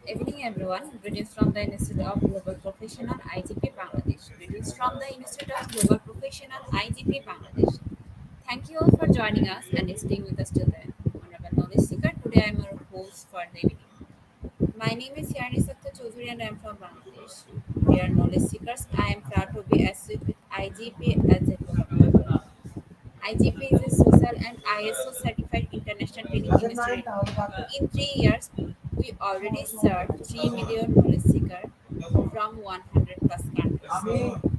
Evening everyone, greetings from the Institute of Global Professional IGP Bangladesh. Greetings from the Institute of Global Professional IGP Bangladesh. Thank you all for joining us and staying with us till then. Honorable Knowledge Seeker, today I am your host for the evening. My name is Yani Sakta Chaudhary and I am from Bangladesh. Dear Knowledge Seekers, I am proud to be associated with IGP as a global. IGP is a social and ISO certified international training institute. In 3 years, we already served 3 million knowledge seekers from 100 plus countries.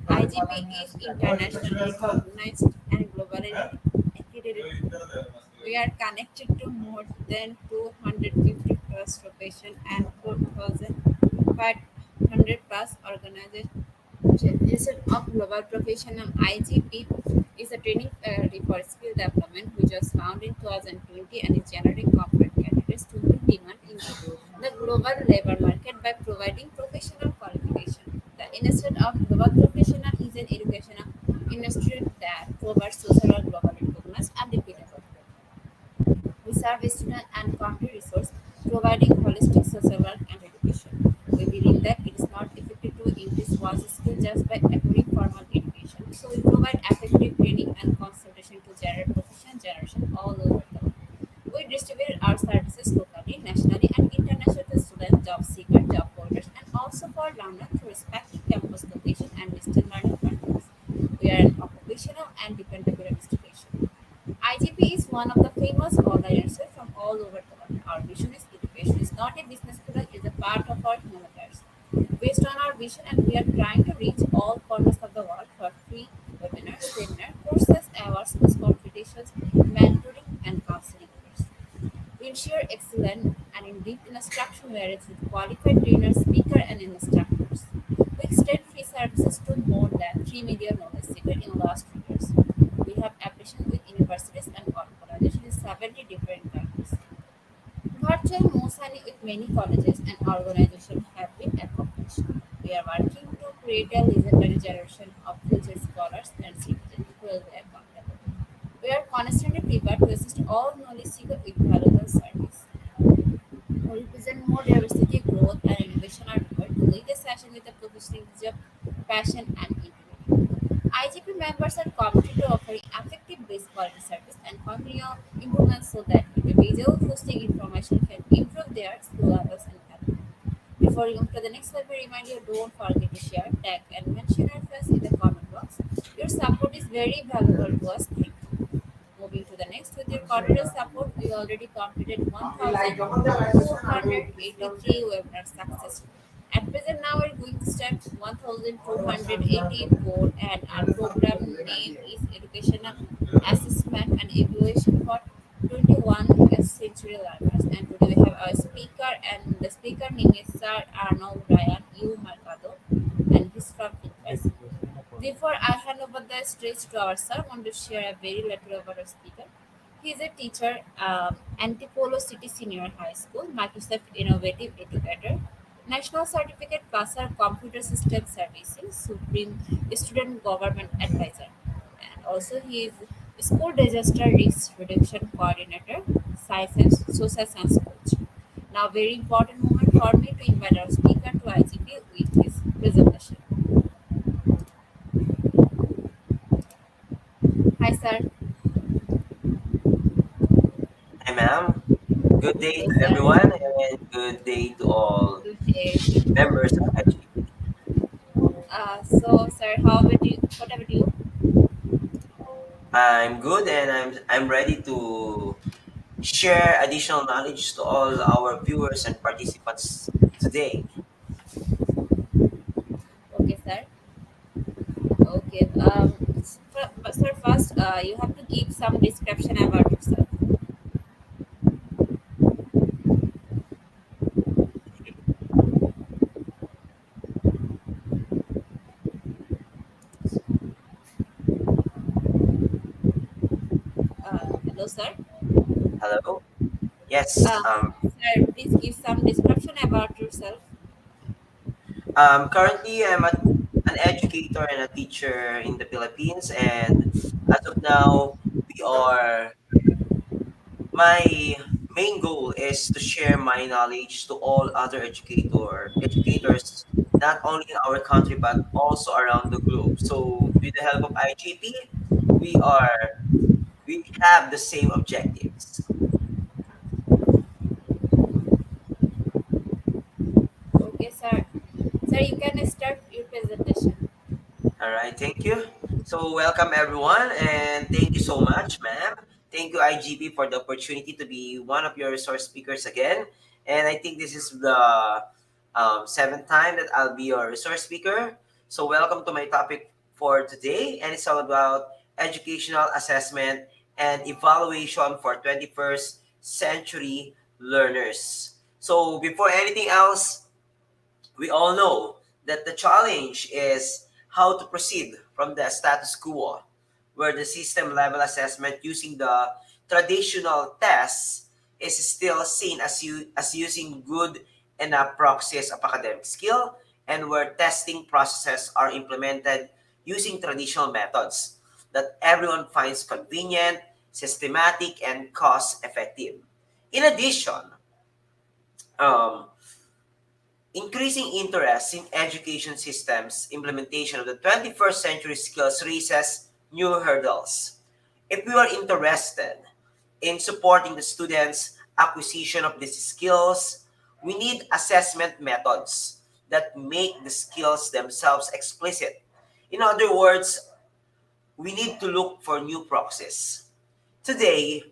IGP is internationally recognized and globally accredited. We are connected to more than 250 plus locations and 4,500 plus organizations. Institute of Global Professional IGP is a training for skill development which was founded in 2020 and is generating corporate candidates to meet demand in the global labor market by providing professional qualification. The Institute of Global Professional is an educational institute that provides social and global recognized and repeatable. We serve student and country resource, providing holistic social work and education. We believe that it is not effective to increase one's skill just by acquiring formal education. So we provide effective training and consultation to generate professional generation all over the world. We distribute our services locally, nationally, and internationally to students, job seekers, job holders, and also for learners through respective campus location and distance learning platforms. We are an occupational and dependable institution. IGP is one of the famous organizations from all over the world. Our vision is education is not a business product, it is a part of our human affairs. Based on our vision, and we are trying to reach all corners of the world for free webinars, seminar, courses, awards, quiz competitions, mentoring, and counseling courses. We ensure excellent and in-depth instruction whereas with qualified trainers, speakers, and instructors. We extend free services to more than 3 million knowledge seekers in the last 2 years. We have applications with universities and organizations in 70 different countries. Virtual Mosani with many colleges and organizations have been accomplished. We are working to create a legendary generation of future scholars and citizens who will be accountable. We are constantly prepared to assist all knowledge seekers with valuable service. We represent more diversity, growth, and innovation are required to lead the session with a professionalism, passion, and integrity. IGP members are committed to offering effective base quality service and continual improvements so that individuals who seek information can improve their skill levels and health. Before we move to the next slide, we remind you don't forget to share, tag, and mention our face in the comment box. Your support is very valuable to us. Thank you. Moving to the next, with your corridor support, we already completed 1,283 webinars successfully. At present, now we're going to step 1,284, and our program name is Educational Assessment and Evaluation for 21st Century Learners. And today we have our speaker, and the speaker name is Sir Arnold Ryan U. Mercado, and he's from Finland. Therefore, I hand over the stage to our sir. I want to share a very little about our speaker. He is a teacher, Antipolo City Senior High School, Microsoft Innovative Educator, National Certificate Passer Computer System Servicing, Supreme Student Government Advisor. And also he is School Disaster Risk Reduction Coordinator, Science and Social Science Coach. Now, very important moment for me to invite our speaker to IGP with his presentation. Hi, sir. Hi, ma'am. Good day Okay, to sir. everyone, and good day to all Good day. members of HGP. So, sir, how about you? What about you? I'm good, and I'm ready to share additional knowledge to all our viewers and participants today. Okay, sir. Okay. But sir, first, you have to give some description about yourself. Hello, sir. Hello. Yes. Sir, please give some description about yourself. Currently, an educator and a teacher in the Philippines, and as of now, we are my main goal is to share my knowledge to all other educators, not only in our country but also around the globe. So with the help of IGP, we are we have the same objectives. Okay, sir. Sir, you can start your presentation. All right, thank you. So welcome everyone, and thank you so much, ma'am. Thank you, IGP, for the opportunity to be one of your resource speakers again. And I think this is the seventh time that I'll be your resource speaker. So welcome to my topic for today, and it's all about educational assessment and evaluation for 21st century learners. So before anything else, we all know that the challenge is how to proceed from the status quo, where the system level assessment using the traditional tests is still seen as using good enough proxies of academic skill, and where testing processes are implemented using traditional methods that everyone finds convenient, systematic, and cost effective. In addition, um, increasing interest in education systems implementation of the 21st century skills raises new hurdles. If we are interested in supporting the students' acquisition of these skills, we need assessment methods that make the skills themselves explicit. In other words, we need to look for new proxies. Today,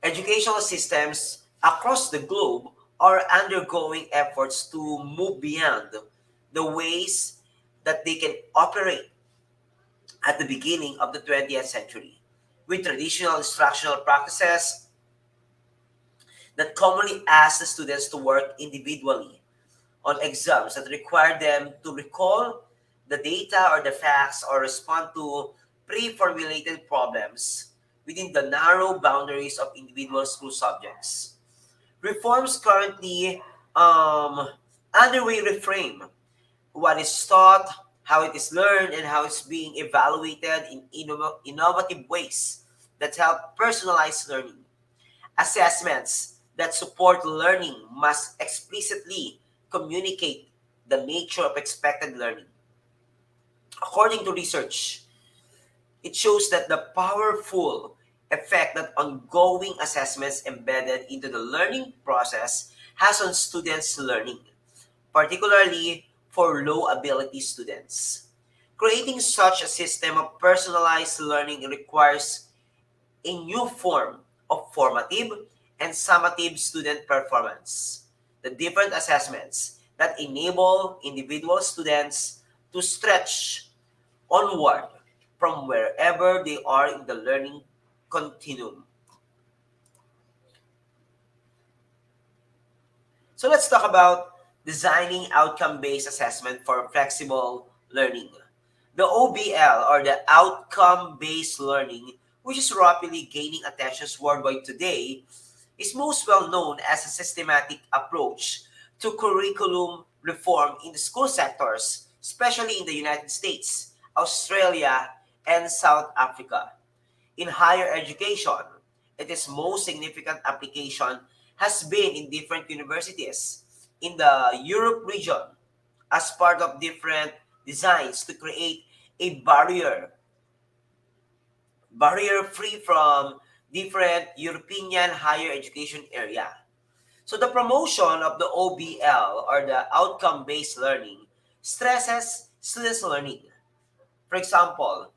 educational systems across the globe are undergoing efforts to move beyond the ways that they can operate at the beginning of the 20th century, with traditional instructional practices that commonly ask the students to work individually on exams that require them to recall the data or the facts or respond to pre-formulated problems within the narrow boundaries of individual school subjects. Reforms currently underway reframe what is taught, how it is learned, and how it's being evaluated in innovative ways that help personalize learning. Assessments that support learning must explicitly communicate the nature of expected learning. According to research, it shows that the powerful effect that ongoing assessments embedded into the learning process has on students' learning, particularly for low ability students. Creating such a system of personalized learning requires a new form of formative and summative student performance. The different assessments that enable individual students to stretch onward from wherever they are in the learning continuum. So let's talk about designing outcome-based assessment for flexible learning. The OBL, or the outcome-based learning, which is rapidly gaining attention worldwide today, is most well known as a systematic approach to curriculum reform in the school sectors, especially in the United States, Australia, and South Africa. In higher education, its most significant application has been in different universities in the Europe region as part of different designs to create a barrier free from different European higher education area. So the promotion of the OBL, or the outcome based learning, stresses students learning. For example,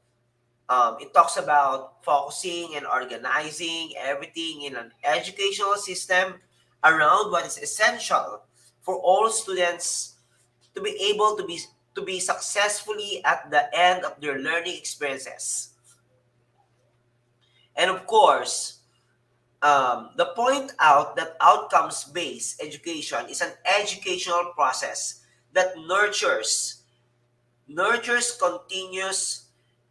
it talks about focusing and organizing everything in an educational system around what is essential for all students to be able to be successfully at the end of their learning experiences. And of course, the point out that outcomes-based education is an educational process that nurtures continuous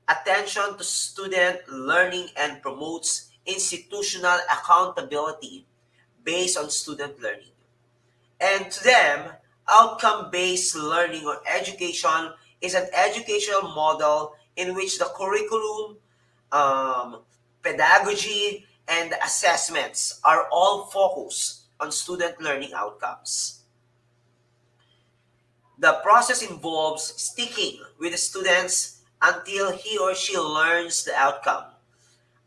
attention to student learning and promotes institutional accountability based on student learning. And to them, outcome based learning or education is an educational model in which the curriculum, pedagogy, and the assessments are all focused on student learning outcomes. The process involves sticking with the students until he or she learns the outcome.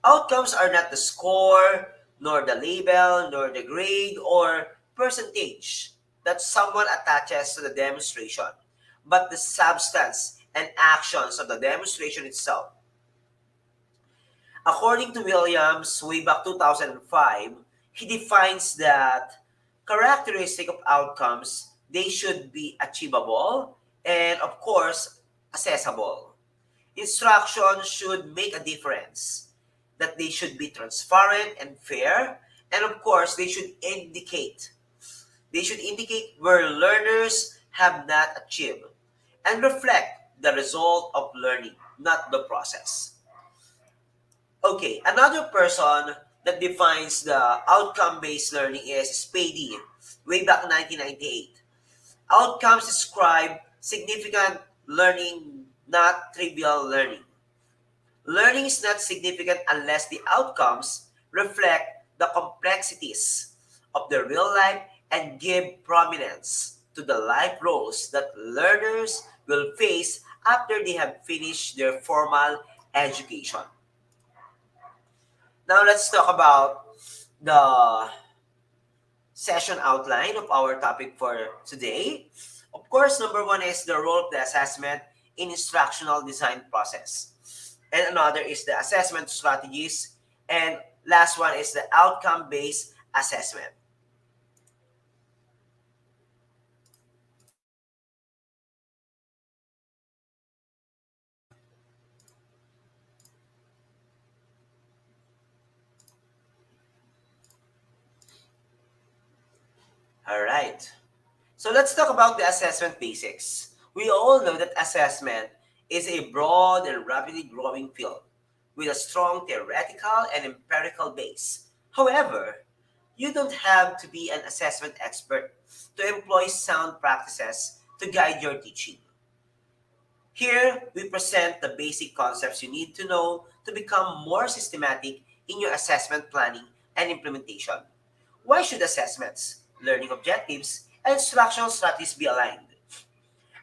Outcomes are not the score, nor the label, nor the grade or percentage that someone attaches to the demonstration, but the substance and actions of the demonstration itself. According to Williams, way back 2005, he defines that characteristic of outcomes, they should be achievable and, of course, accessible. Instruction should make a difference, that they should be transparent and fair, and of course, they should indicate where learners have not achieved and reflect the result of learning, not the process. Okay, another person that defines the outcome-based learning is Spady, way back 1998. Outcomes describe significant learning, not trivial learning. Learning is not significant unless the outcomes reflect the complexities of the real life and give prominence to the life roles that learners will face after they have finished their formal education. Now let's talk about the session outline of our topic for today. Of course, number one is the role of the assessment in instructional design process. And another is the assessment strategies. And last one is the outcome-based assessment. All right. So let's talk about the assessment basics. We all know that assessment is a broad and rapidly growing field with a strong theoretical and empirical base. However, you don't have to be an assessment expert to employ sound practices to guide your teaching. Here, we present the basic concepts you need to know to become more systematic in your assessment planning and implementation. Why should assessments, learning objectives, and instructional strategies be aligned?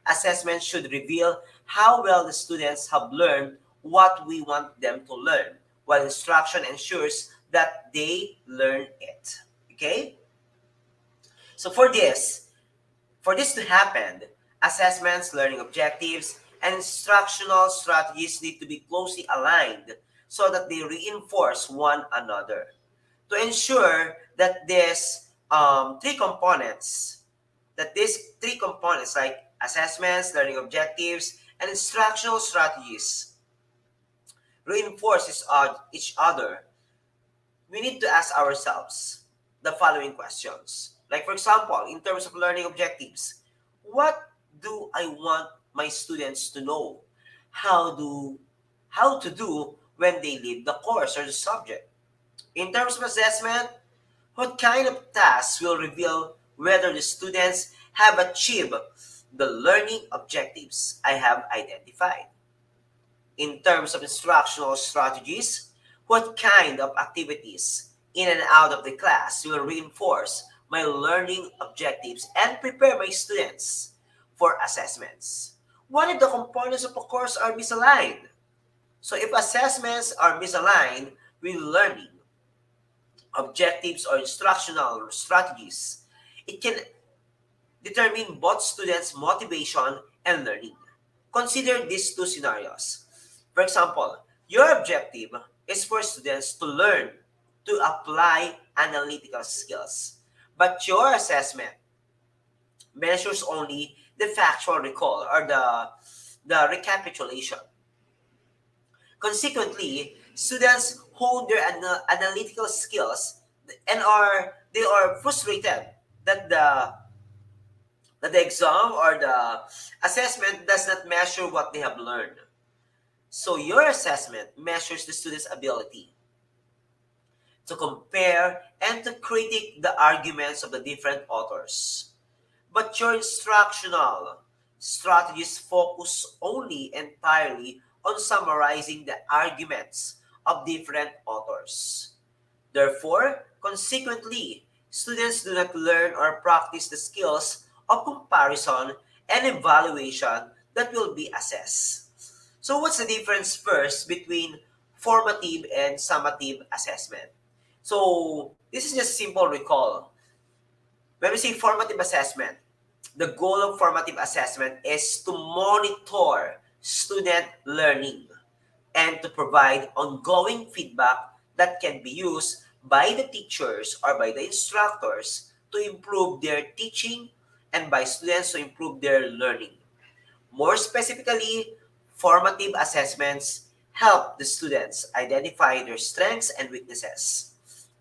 Assessments should reveal how well the students have learned what we want them to learn, while instruction ensures that they learn it. Okay? So for this to happen, assessments, learning objectives, and instructional strategies need to be closely aligned so that they reinforce one another. To ensure that these three components like assessments, learning objectives, and instructional strategies reinforce each other, we need to ask ourselves the following questions. Like, for example, in terms of learning objectives, what do I want my students to know? How do how to do when they leave the course or the subject? In terms of assessment, what kind of tasks will reveal whether the students have achieved the learning objectives I have identified? In terms of instructional strategies, what kind of activities in and out of the class will reinforce my learning objectives and prepare my students for assessments? What if the components of a course are misaligned? So if assessments are misaligned with learning objectives or instructional strategies, it can determine both students' motivation and learning. Consider these two scenarios. For example, your objective is for students to learn to apply analytical skills, but your assessment measures only the factual recall or the recapitulation. Consequently, students hone their analytical skills and they are frustrated that the exam or the assessment does not measure what they have learned. So your assessment measures the student's ability to compare and to critique the arguments of the different authors. But your instructional strategies focus only entirely on summarizing the arguments of different authors. Therefore, consequently, students do not learn or practice the skills of comparison and evaluation that will be assessed. So what's the difference first between formative and summative assessment? So this is just simple recall. When we say formative assessment, the goal of formative assessment is to monitor student learning and to provide ongoing feedback that can be used by the teachers or by the instructors to improve their teaching and by students to improve their learning. More specifically, formative assessments help the students identify their strengths and weaknesses,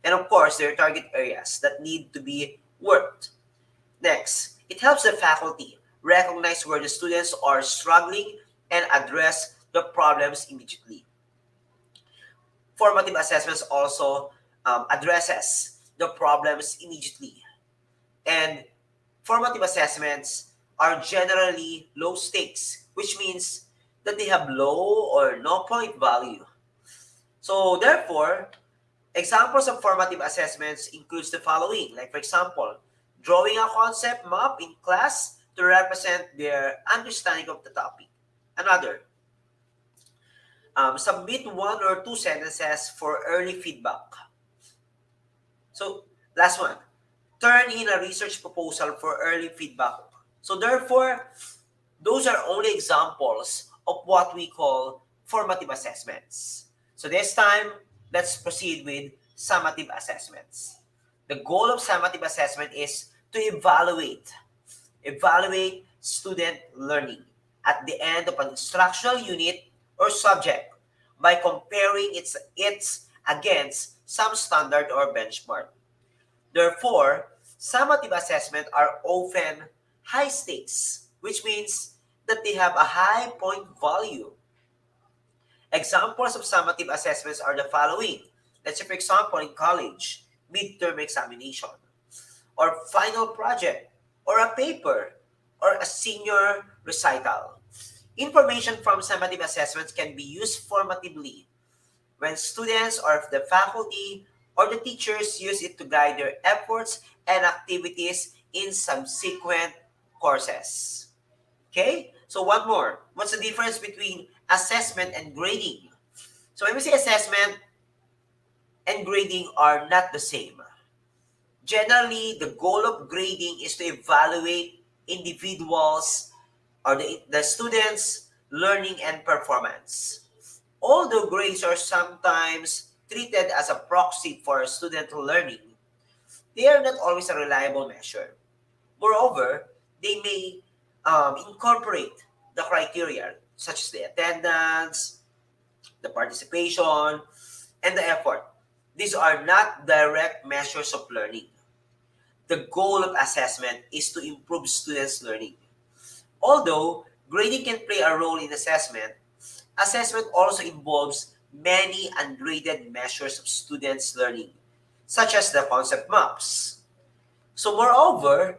and of course, their target areas that need to be worked. Next, it helps the faculty recognize where the students are struggling and address the problems immediately. Formative assessments also addresses the problems immediately. And formative assessments are generally low stakes, which means that they have low or no point value. So therefore, examples of formative assessments includes the following. Like for example, drawing a concept map in class to represent their understanding of the topic. Another, submit one or two sentences for early feedback. So last one, turn in a research proposal for early feedback. So therefore, those are only examples of what we call formative assessments. So this time, let's proceed with summative assessments. The goal of summative assessment is to evaluate student learning at the end of an instructional unit or subject by comparing its against some standard or benchmark. Therefore, summative assessment are often high stakes, which means that they have a high point value. Examples of summative assessments are the following. Let's say, for example, in college, midterm examination, or final project, or a paper, or a senior recital. Information from summative assessments can be used formatively when students or the faculty or the teachers use it to guide their efforts and activities in subsequent courses. Okay? So one more. What's the difference between assessment and grading? So when we say assessment and grading are not the same. Generally, the goal of grading is to evaluate individuals or the students' learning and performance. Although grades are sometimes treated as a proxy for student learning, they are not always a reliable measure. Moreover, they may incorporate the criteria such as the attendance, the participation, and the effort. These are not direct measures of learning. The goal of assessment is to improve students' learning. Although grading can play a role in assessment, assessment also involves many ungraded measures of students' learning, such as the concept maps. So moreover,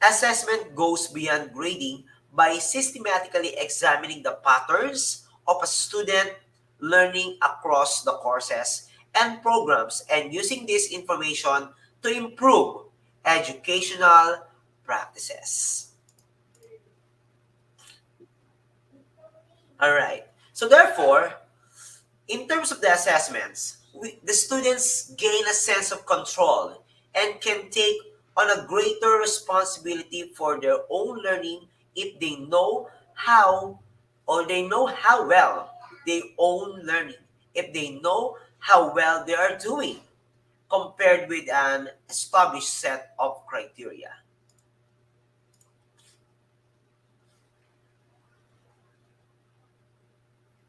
assessment goes beyond grading by systematically examining the patterns of a student learning across the courses and programs and using this information to improve educational practices. All right. So therefore, in terms of the assessments, the students gain a sense of control and can take on a greater responsibility for their own learning if they know how or they know how well they own learning, if they know how well they are doing compared with an established set of criteria.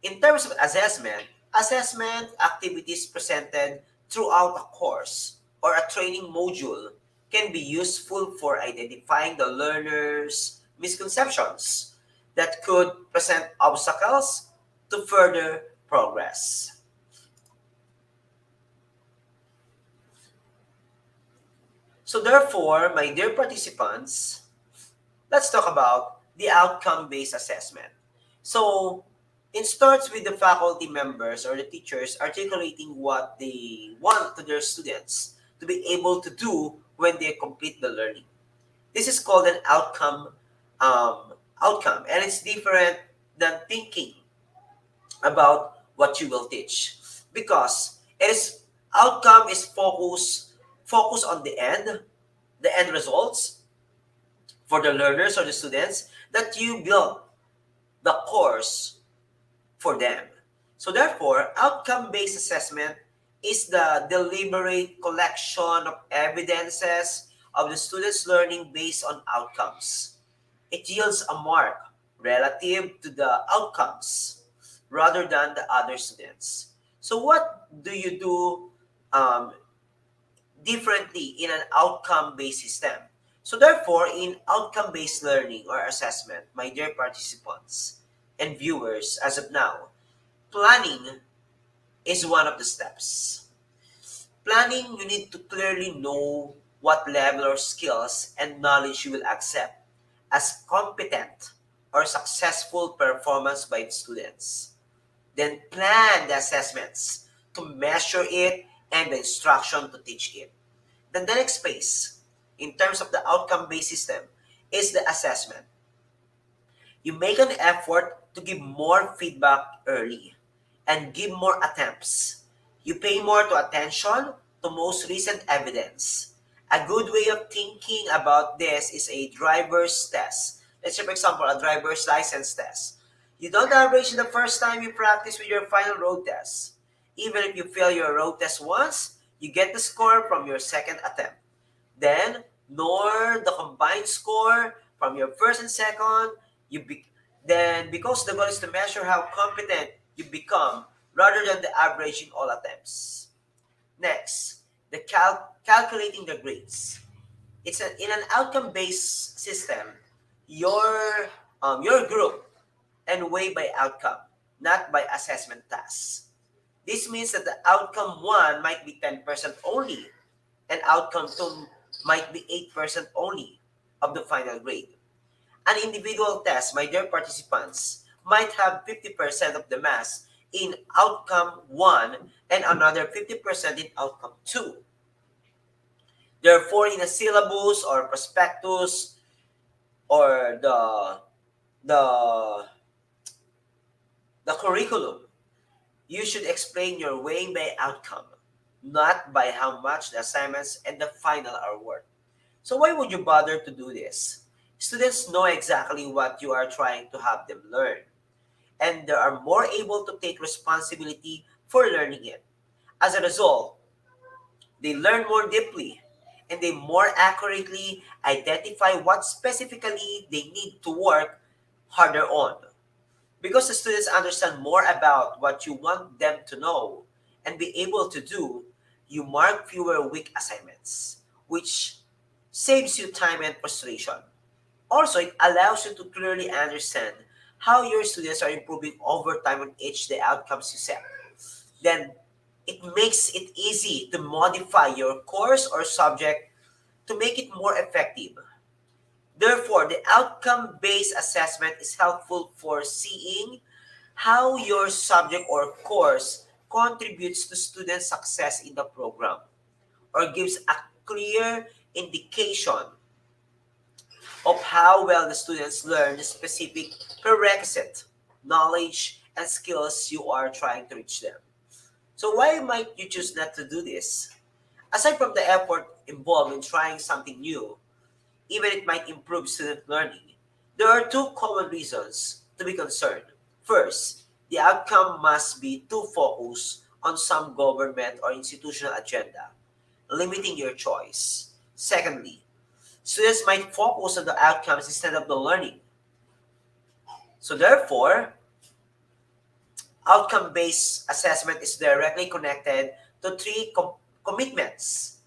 In terms of assessment, assessment activities presented throughout a course or a training module can be useful for identifying the learner's misconceptions that could present obstacles to further progress. So therefore, my dear participants, let's talk about the outcome-based assessment. So It starts with the faculty members or the teachers articulating what they want to their students to be able to do when they complete the learning. This is called an outcome, and it's different than thinking about what you will teach, because it is outcome is focus on the end results for the learners or the students that you build the course for them. So therefore, outcome-based assessment is the deliberate collection of evidences of the student's learning based on outcomes. It yields a mark relative to the outcomes rather than the other students. So what do you do um, differently in an outcome-based system? So therefore, in outcome-based learning or assessment, my dear participants and viewers, as of now, planning is one of the steps. Planning, you need to clearly know what level of skills and knowledge you will accept as competent or successful performance by the students. Then plan the assessments to measure it and the instruction to teach it. Then the next phase, in terms of the outcome-based system, is the assessment. You make an effort to give more feedback early and give more attempts. You pay more to attention to most recent evidence. A good way of thinking about this is a driver's test. Let's say, for example, a driver's license test. You don't average the first time you practice with your final road test. Even if you fail your road test once, you get the score from your second attempt. Then, nor the combined score from your first and second, you be, then because the goal is to measure how competent you become rather than the averaging all attempts. Next, the calculating the grades. In an outcome-based system, your your group and weigh by outcome, not by assessment tasks. This means that the outcome one might be 10% only, and outcome two might be 8% only of the final grade. An individual test, my dear participants, might have 50% of the mass in outcome 1 and another 50% in outcome 2. Therefore, in a syllabus or prospectus or the the curriculum, you should explain your weighing by outcome, not by how much the assignments and the final are worth. So why would you bother to do this? Students know exactly what you are trying to have them learn, and they are more able to take responsibility for learning it. As a result, they learn more deeply and they more accurately identify what specifically they need to work harder on. Because the students understand more about what you want them to know and be able to do, you mark fewer weak assignments, which saves you time and frustration. Also, it allows you to clearly understand how your students are improving over time on each the outcomes you set. Then, it makes it easy to modify your course or subject to make it more effective. Therefore, the outcome based assessment is helpful for seeing how your subject or course contributes to student success in the program or gives a clear indication of how well the students learn the specific prerequisite knowledge and skills you are trying to reach them. So why might you choose not to do this? Aside from the effort involved in trying something new, even it might improve student learning, there are two common reasons to be concerned. First, the outcome must be too focused on some government or institutional agenda, limiting your choice. Secondly, students might focus on the outcomes instead of the learning. So therefore, outcome-based assessment is directly connected to three commitments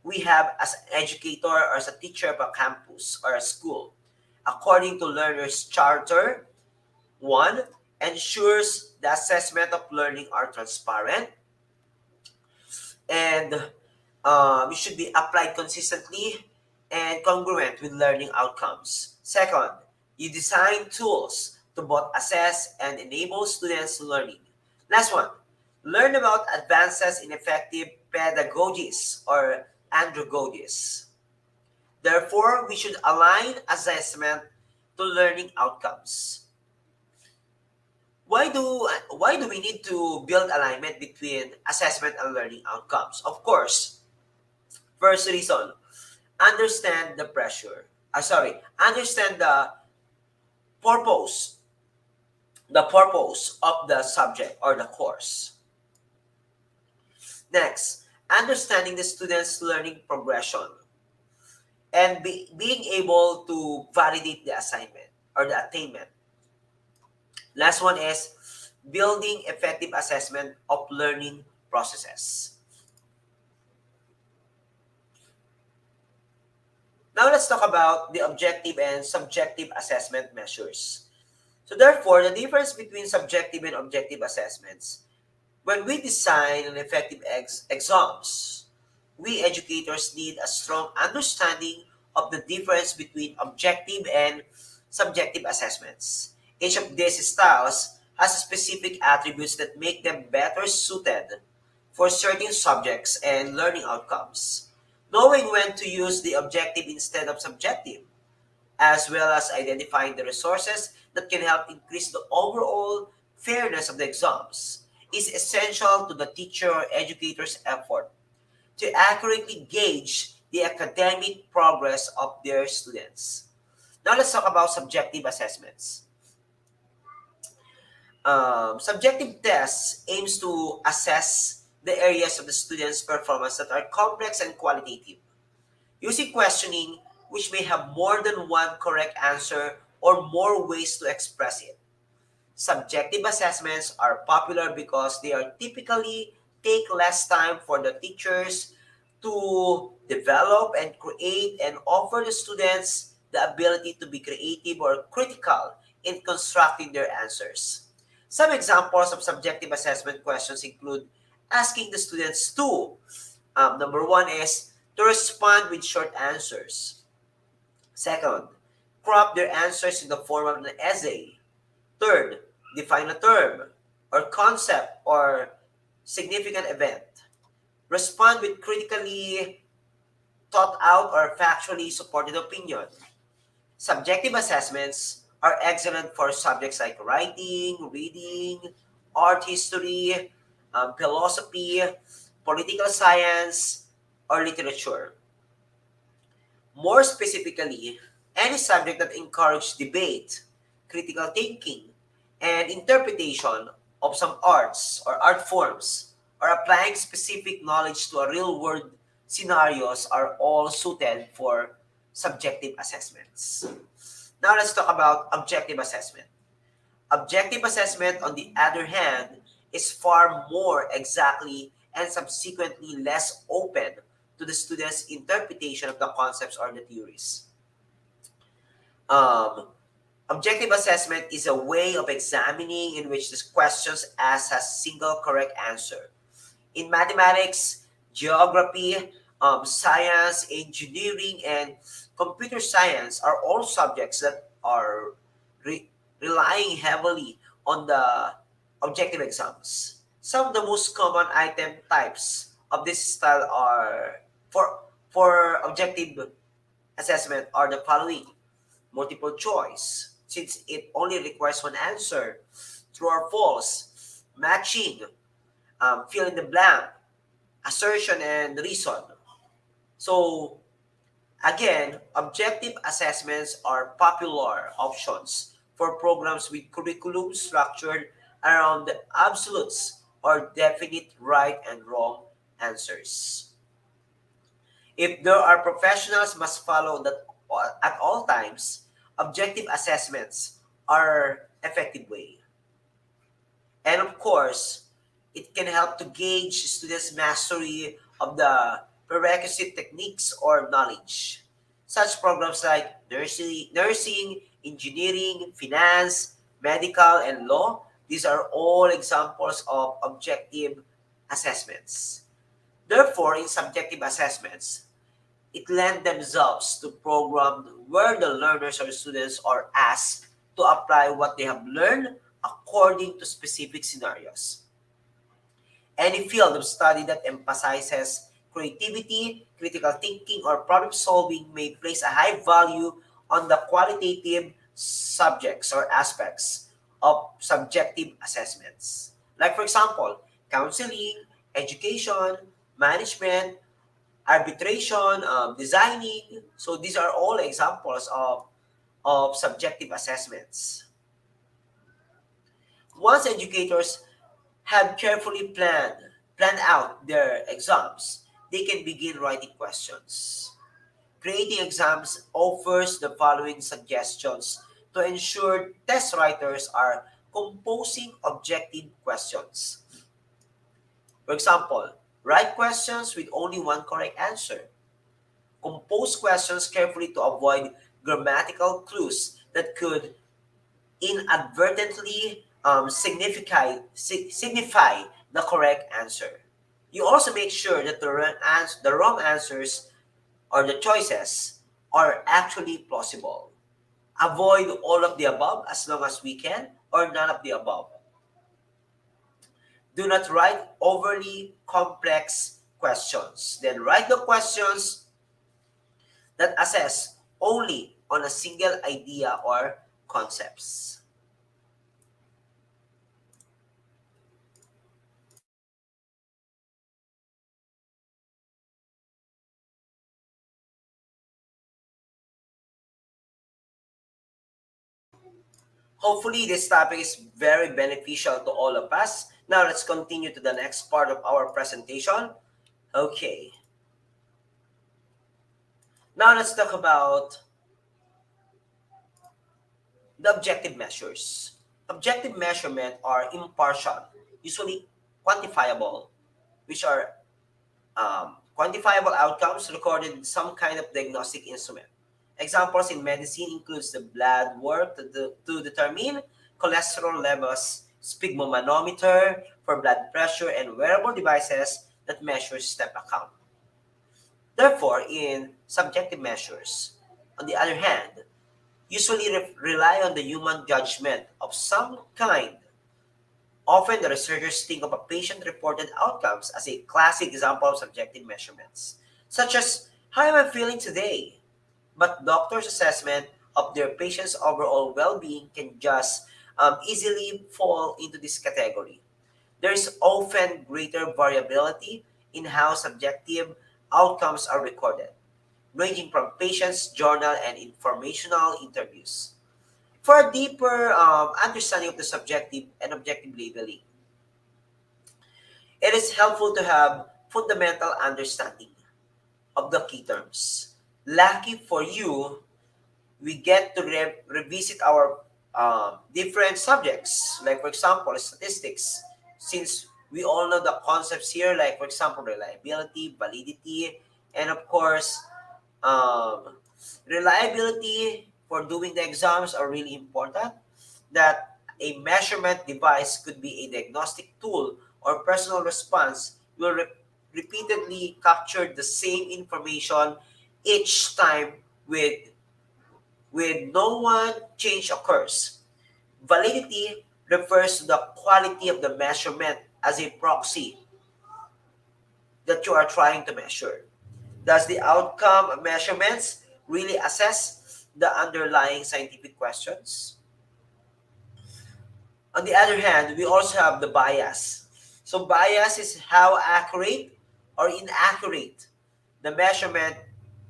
we have as an educator or as a teacher of a campus or a school. According to Learner's Charter, one, ensures the assessment of learning are transparent and it should be applied consistently and congruent with learning outcomes. Second, you design tools to both assess and enable students' learning. Last one, learn about advances in effective pedagogies or andragogies. Therefore, we should align assessment to learning outcomes. Why do we need to build alignment between assessment and learning outcomes? Of course, first reason, understand the pressure. Understand purpose, the purpose of the subject or the course. Next, understanding the student's learning progression and being able to validate the assignment or the attainment. Last one is building effective assessment of learning processes. Now let's talk about the objective and subjective assessment measures. So therefore, the difference between subjective and objective assessments. When we design an effective exams, we educators need a strong understanding of the difference between objective and subjective assessments. Each of these styles has specific attributes that make them better suited for certain subjects and learning outcomes. Knowing when to use the objective instead of subjective, as well as identifying the resources that can help increase the overall fairness of the exams, is essential to the teacher or educator's effort to accurately gauge the academic progress of their students. Now let's talk about subjective assessments. Subjective tests aims to assess the areas of the student's performance that are complex and qualitative, using questioning which may have more than one correct answer or more ways to express it. Subjective assessments are popular because they are typically take less time for the teachers to develop and create and offer the students the ability to be creative or critical in constructing their answers. Some examples of subjective assessment questions include asking the students to, number one is to respond with short answers. Second, crop their answers in the form of an essay. Third, define a term or concept or significant event. Respond with critically thought out or factually supported opinion. Subjective assessments are excellent for subjects like writing, reading, art history, philosophy, political science, or literature. More specifically, any subject that encourages debate, critical thinking, and interpretation of some arts or art forms, or applying specific knowledge to a real world scenarios are all suited for subjective assessments. Now let's talk about objective assessment. Objective assessment, on the other hand, is far more exactly and subsequently less open to the student's interpretation of the concepts or the theories. Um, Objective assessment is a way of examining in which the questions asked has single correct answer. In mathematics, geography, science, engineering, and computer science are all subjects that are relying heavily on the objective exams. Some of the most common item types of this style are for objective assessment are the following: multiple choice, since it only requires one answer; true or false; matching; fill in the blank; assertion and reason. So again, objective assessments are popular options for programs with curriculum structured around the absolutes or definite right and wrong answers. If there are professionals must follow that at all times, objective assessments are effective way. And of course, it can help to gauge students' mastery of the prerequisite techniques or knowledge. Such programs like nursing, engineering, finance, medical, and law, these are all examples of objective assessments. Therefore, in subjective assessments, it lend themselves to program where the learners or students are asked to apply what they have learned according to specific scenarios. Any field of study that emphasizes creativity, critical thinking, or problem solving may place a high value on the qualitative subjects or aspects of subjective assessments. Like, for example, counseling, education, management, arbitration, designing. So, these are all examples of subjective assessments. Once educators have carefully planned out their exams, they can begin writing questions. Creating exams offers the following suggestions to ensure test writers are composing objective questions. For example, write questions with only one correct answer. Compose questions carefully to avoid grammatical clues that could inadvertently signify the correct answer. You also make sure that the wrong answers or the choices are actually plausible. Avoid all of the above as long as we can, or none of the above. Do not write overly complex questions. Then write the questions that assess only on a single idea or concepts. Hopefully, this topic is very beneficial to all of us. Now, let's continue to the next part of our presentation. Okay. Now, let's talk about the objective measures. Objective measurement are impartial, usually quantifiable, which are quantifiable outcomes recorded in some kind of diagnostic instrument. Examples in medicine includes the blood work to determine cholesterol levels, sphygmomanometer for blood pressure, and wearable devices that measure step count. Therefore, in subjective measures, on the other hand, usually rely on the human judgment of some kind. Often, the researchers think of a patient-reported outcomes as a classic example of subjective measurements, such as how am I feeling today? But doctors' assessment of their patient's overall well-being can just easily fall into this category. There is often greater variability in how subjective outcomes are recorded, ranging from patients' journal and informational interviews. For a deeper understanding of the subjective and objective labeling, it is helpful to have fundamental understanding of the key terms. Lucky for you, we get to revisit our different subjects, like for example, statistics, since we all know the concepts here, like for example, reliability, validity, and of course, um, reliability for doing the exams are really important. That a measurement device could be a diagnostic tool or personal response will repeatedly capture the same information each time with no one change occurs. Validity refers to the quality of the measurement as a proxy that you are trying to measure. Does the outcome of measurements really assess the underlying scientific questions? On the other hand, we also have the bias. So bias is how accurate or inaccurate the measurement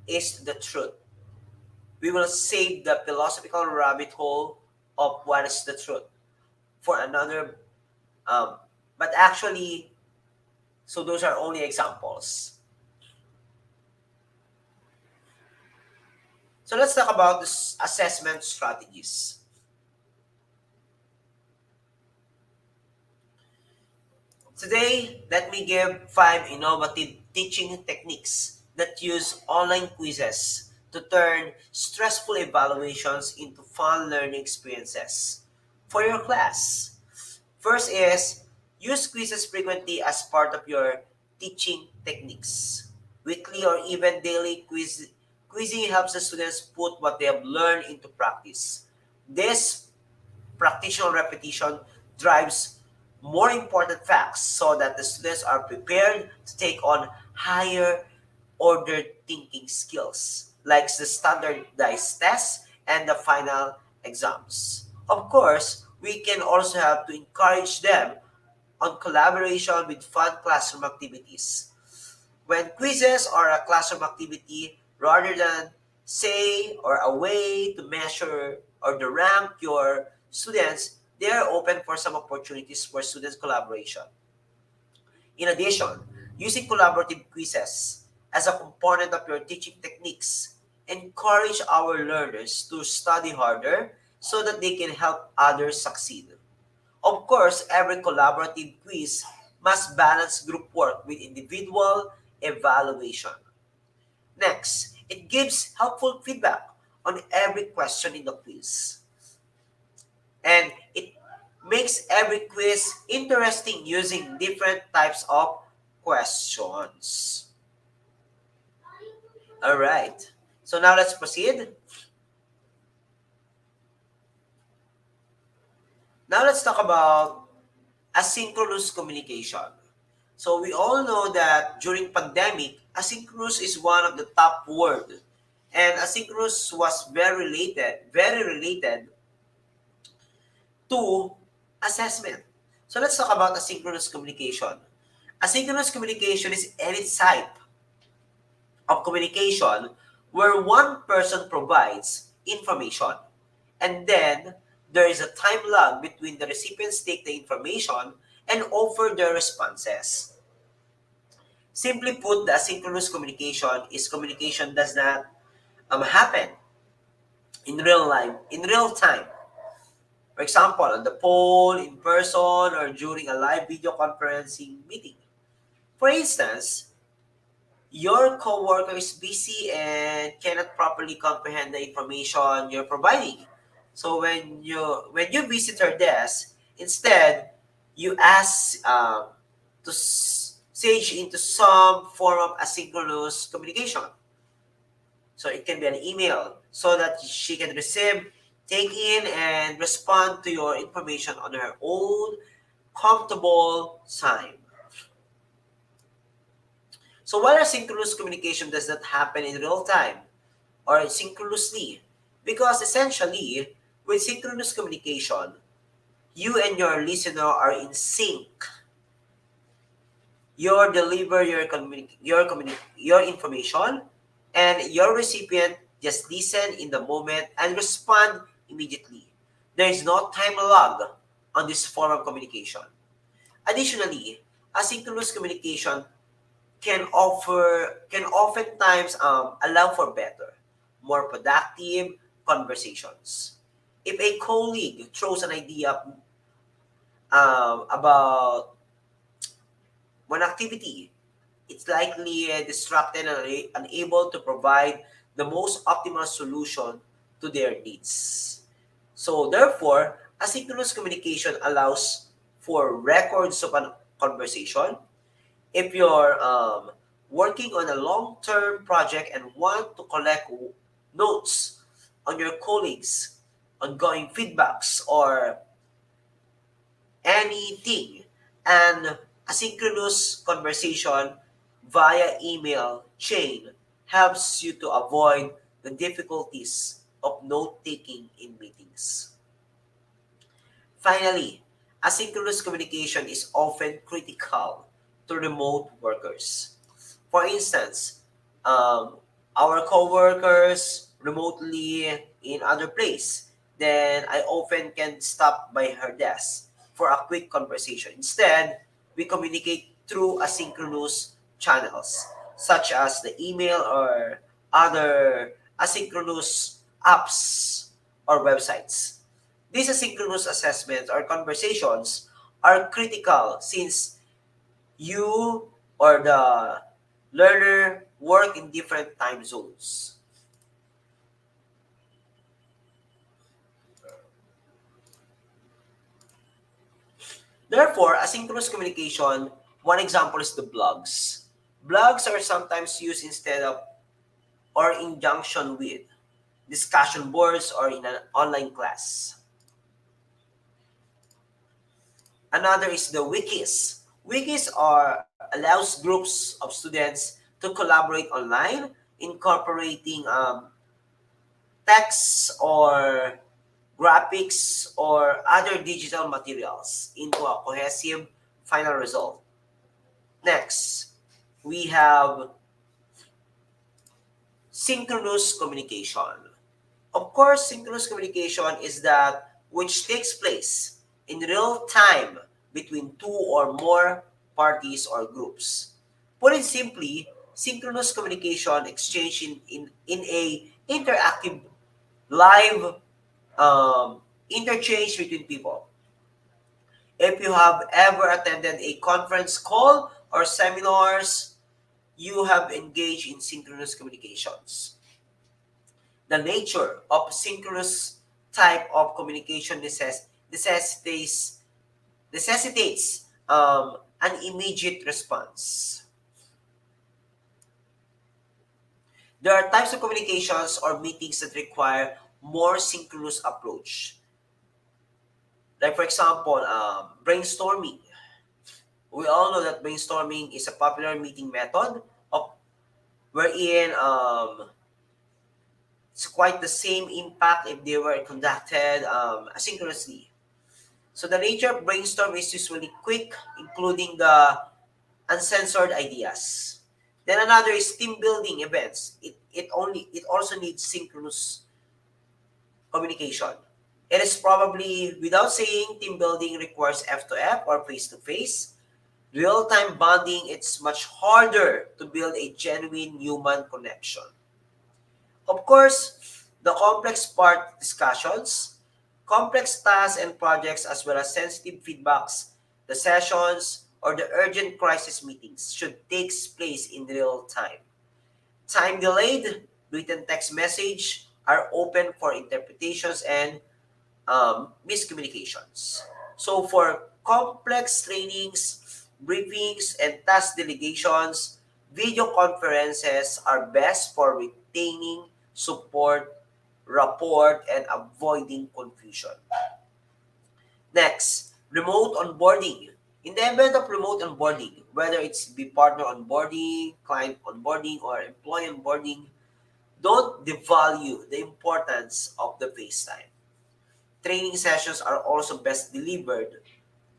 is the truth. We will save the philosophical rabbit hole of what is the truth for another. Um, but actually, so those are only examples. So let's talk about the assessment strategies. Today, let me give 5 innovative teaching techniques that use online quizzes to turn stressful evaluations into fun learning experiences for your class. First is use quizzes frequently as part of your teaching techniques. Weekly or even daily quizzing helps the students put what they have learned into practice. This practitioner repetition drives more important facts so that the students are prepared to take on higher order thinking skills like the standardized tests and the final exams. Of course, we can also have to encourage them on collaboration with fun classroom activities. When quizzes are a classroom activity, rather than say or a way to measure or to rank your students, they are open for some opportunities for students collaboration. In addition, using collaborative quizzes as a component of your teaching techniques encourage our learners to study harder so that they can help others succeed. Of course, every collaborative quiz must balance group work with individual evaluation. Next, it gives helpful feedback on every question in the quiz. And it makes every quiz interesting using different types of questions. All right. So now let's proceed. Now let's talk about asynchronous communication. So we all know that during pandemic, asynchronous is one of the top word. And asynchronous was very related to assessment. So let's talk about asynchronous communication. Asynchronous communication is any type of communication where one person provides information and then there is a time lag between the recipients take the information and offer their responses. Simply put, the asynchronous communication is communication does not happen in real time. For example, on the phone, in person, or during a live video conferencing meeting. For instance, your coworker is busy and cannot properly comprehend the information you're providing. So when you visit her desk, instead you ask to sage into some form of asynchronous communication. So it can be an email so that she can receive, take in, and respond to your information on her own comfortable time. So while asynchronous communication does not happen in real time or synchronously, because essentially with synchronous communication, you and your listener are in sync. You deliver your information, and your recipient just listen in the moment and respond immediately. There is no time lag on this form of communication. Additionally, asynchronous communication can oftentimes allow for better, more productive conversations. If a colleague throws an idea about one activity, it's likely distracted and unable to provide the most optimal solution to their needs. So therefore, asynchronous communication allows for records of a conversation. If you're working on a long-term project and want to collect notes on your colleagues, ongoing feedbacks, or anything, and asynchronous conversation via email chain helps you to avoid the difficulties of note-taking in meetings. Finally, asynchronous communication is often critical to remote workers. For instance, our coworkers remotely in other place, then I often can stop by her desk for a quick conversation. Instead, we communicate through asynchronous channels such as the email or other asynchronous apps or websites. These asynchronous assessments or conversations are critical since you or the learner work in different time zones. Therefore, asynchronous communication, one example is the blogs. Blogs are sometimes used instead of or in junction with discussion boards or in an online class. Another is the wikis. Wikis are allows groups of students to collaborate online, incorporating text or graphics or other digital materials into a cohesive final result. Next, we have synchronous communication. Of course, synchronous communication is that which takes place in real time between two or more parties or groups. Put it simply, synchronous communication exchange in a interactive live interchange between people. If you have ever attended a conference call or seminars, you have engaged in synchronous communications. The nature of synchronous type of communication necessitates an immediate response. There are types of communications or meetings that require more synchronous approach. Like for example, brainstorming. We all know that brainstorming is a popular meeting method of wherein it's quite the same impact if they were conducted asynchronously. So the nature of brainstorm is usually quick, including the uncensored ideas. Then another is team building events. It also needs synchronous communication. It is probably without saying team building requires F to F or face to face. Real time bonding, it's much harder to build a genuine human connection. Of course, the complex part discussions, complex tasks and projects, as well as sensitive feedbacks, the sessions, or the urgent crisis meetings should take place in real time. Time delayed, written text message are open for interpretations and miscommunications. So for complex trainings, briefings, and task delegations, video conferences are best for retaining support, rapport, and avoiding confusion. Next, remote onboarding. In the event of remote onboarding, whether it's be partner onboarding, client onboarding, or employee onboarding, don't devalue the importance of the FaceTime. Training sessions are also best delivered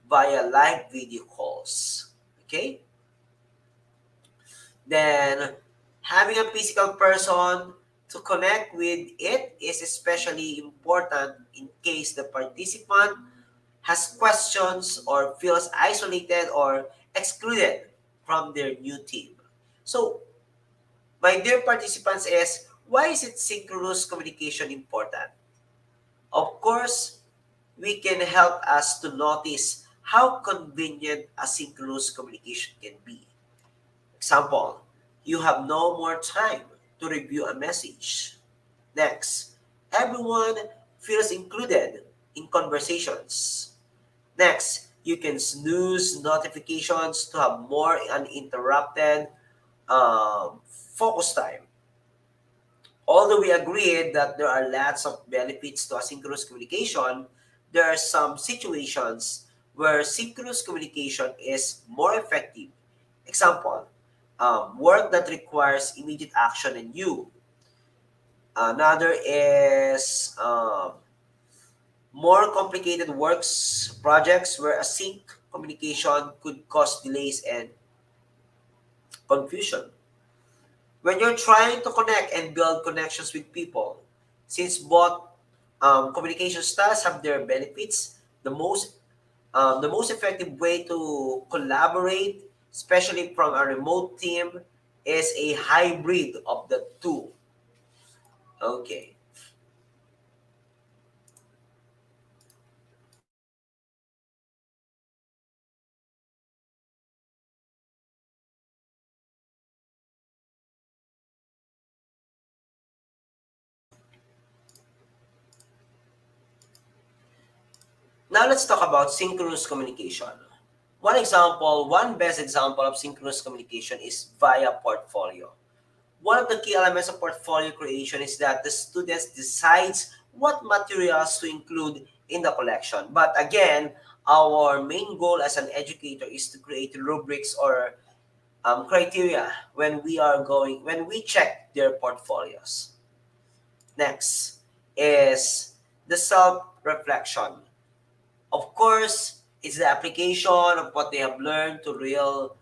via live video calls. Okay? Then, having a physical person to connect with it is especially important in case the participant has questions or feels isolated or excluded from their new team. So, my dear participants, is why is it synchronous communication important? Of course, we can help us to notice how convenient asynchronous communication can be. Example, you have no more time to review a message. Next, everyone feels included in conversations. Next, you can snooze notifications to have more uninterrupted focus time. Although we agreed that there are lots of benefits to asynchronous communication, there are some situations where synchronous communication is more effective. Example, work that requires immediate action and you. Another is more complicated works projects where async communication could cause delays and confusion. When you're trying to connect and build connections with people, since both communication styles have their benefits, the most effective way to collaborate, especially from a remote team, is a hybrid of the two. Okay. Now let's talk about synchronous communication. One best example of synchronous communication is via portfolio. one of the key elements of portfolio creation is that the students decides what materials to include in the collection. But again, our main goal as an educator is to create rubrics or criteria when we check their portfolios. Next is the self-reflection. Of course, it's the application of what they have learned to real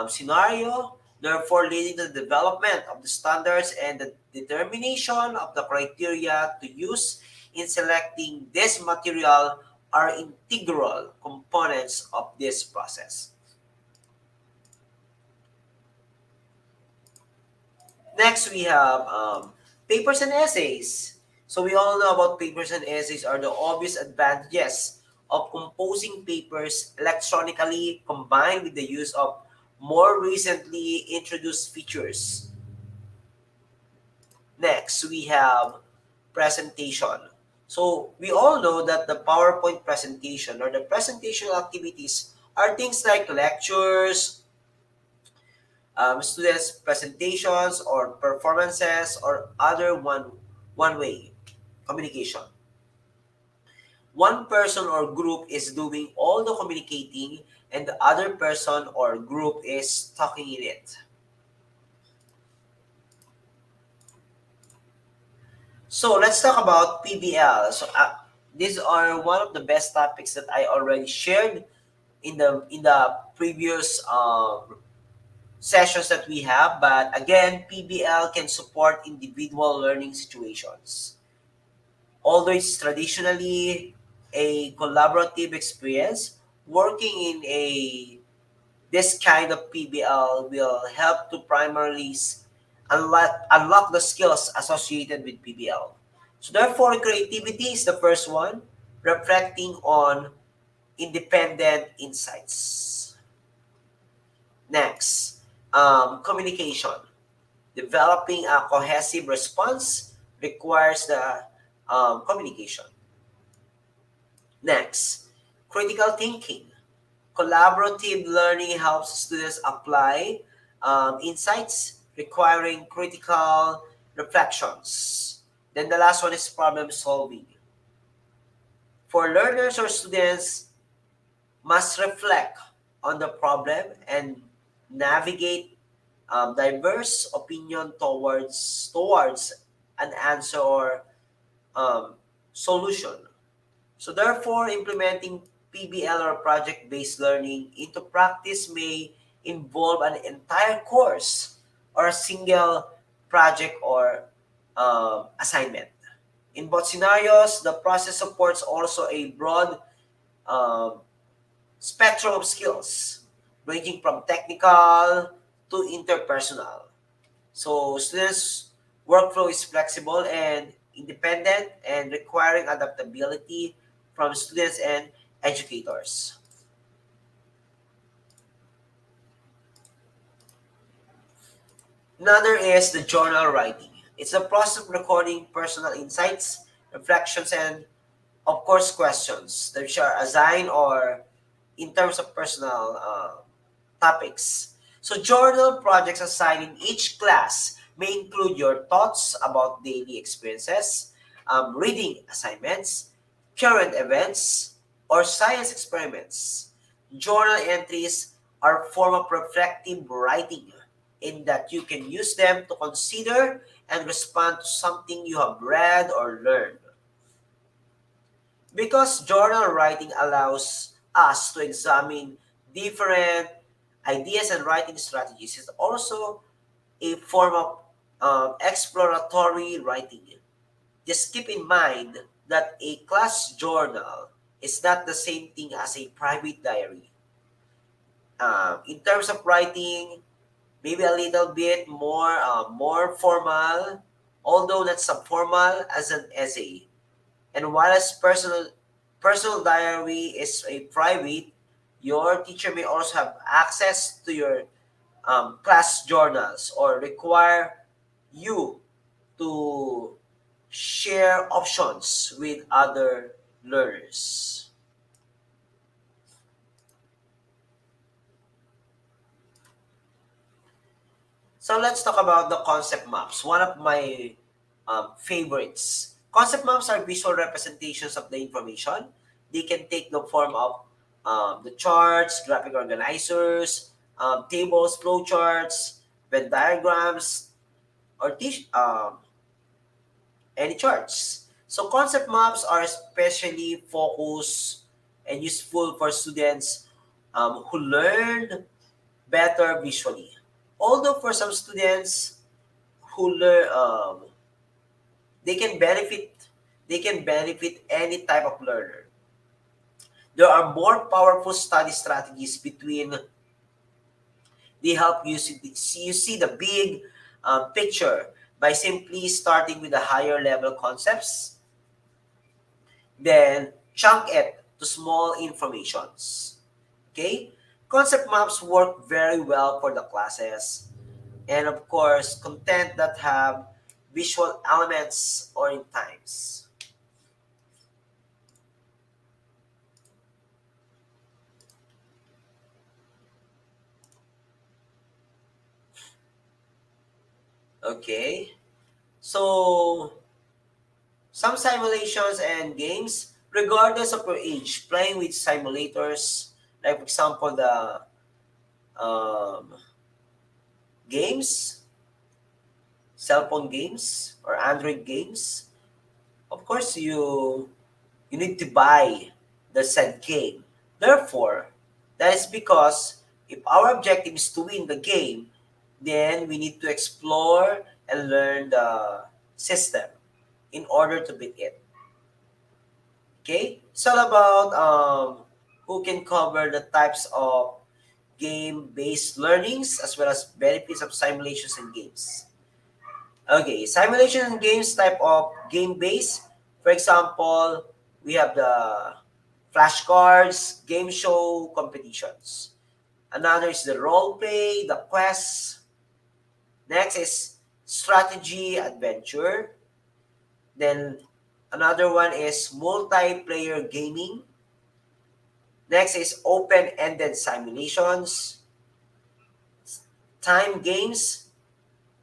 scenario, therefore leading to the development of the standards and the determination of the criteria to use in selecting this material are integral components of this process. Next, we have papers and essays. So we all know about papers and essays are the obvious advantages of composing papers electronically combined with the use of more recently introduced features. Next, we have presentation. So we all know that the PowerPoint presentation or the presentational activities are things like lectures, students' presentations or performances or other one-way communication. One person or group is doing all the communicating and the other person or group is talking in it. So let's talk about PBL. So these are one of the best topics that I already shared in the previous sessions that we have. But again, PBL can support individual learning situations. Although it's traditionally a collaborative experience, working in a this kind of PBL will help to primarily unlock the skills associated with PBL. So therefore, creativity is the first one, reflecting on independent insights. Next, communication. Developing a cohesive response requires the communication. Next, critical thinking. Collaborative learning helps students apply insights requiring critical reflections. Then the last one is problem solving. For learners or students, must reflect on the problem and navigate diverse opinion towards an answer or solution. So therefore, implementing PBL or project-based learning into practice may involve an entire course or a single project or assignment. In both scenarios, the process supports also a broad um, spectrum of skills, ranging from technical to interpersonal. So students' workflow is flexible and independent and requiring adaptability from students and educators. Another is the journal writing. It's a process of recording personal insights, reflections, and of course questions that are assigned or in terms of personal topics. So journal projects assigned in each class may include your thoughts about daily experiences, reading assignments, current events, or science experiments. Journal entries are a form of reflective writing in that you can use them to consider and respond to something you have read or learned. Because journal writing allows us to examine different ideas and writing strategies, it's also a form of exploratory writing. Just keep in mind that a class journal is not the same thing as a private diary. In terms of writing, maybe a little bit more formal, although not subformal as an essay. And while as personal diary is a private, your teacher may also have access to your class journals or require you to share options with other learners. So let's talk about the concept maps. One of my favorites. Concept maps are visual representations of the information. They can take the form of the charts, graphic organizers, tables, flowcharts, Venn diagrams, or any charts. So concept maps are especially focused and useful for students who learn better visually. Although for some students who learn, they can benefit, they can benefit any type of learner. There are more powerful study strategies between. They help you see the big picture by simply starting with the higher level concepts, then chunk it to small informations. Okay? Concept maps work very well for the classes. And of course, content that have visual elements or in times. Okay? So, some simulations and games, regardless of your age, playing with simulators, like for example, the um, games, cell phone games, or Android games, of course, you need to buy the said game. Therefore, that is because if our objective is to win the game, then we need to explore and learn the system in order to beat it. Okay? It's all about who can cover the types of game-based learnings as well as benefits of simulations and games. Okay, simulation and games type of game-based. For example, we have the flashcards, game show competitions. Another is the role play, the quest. Next is strategy adventure. Then another one is multiplayer gaming. Next is open-ended simulations, time games,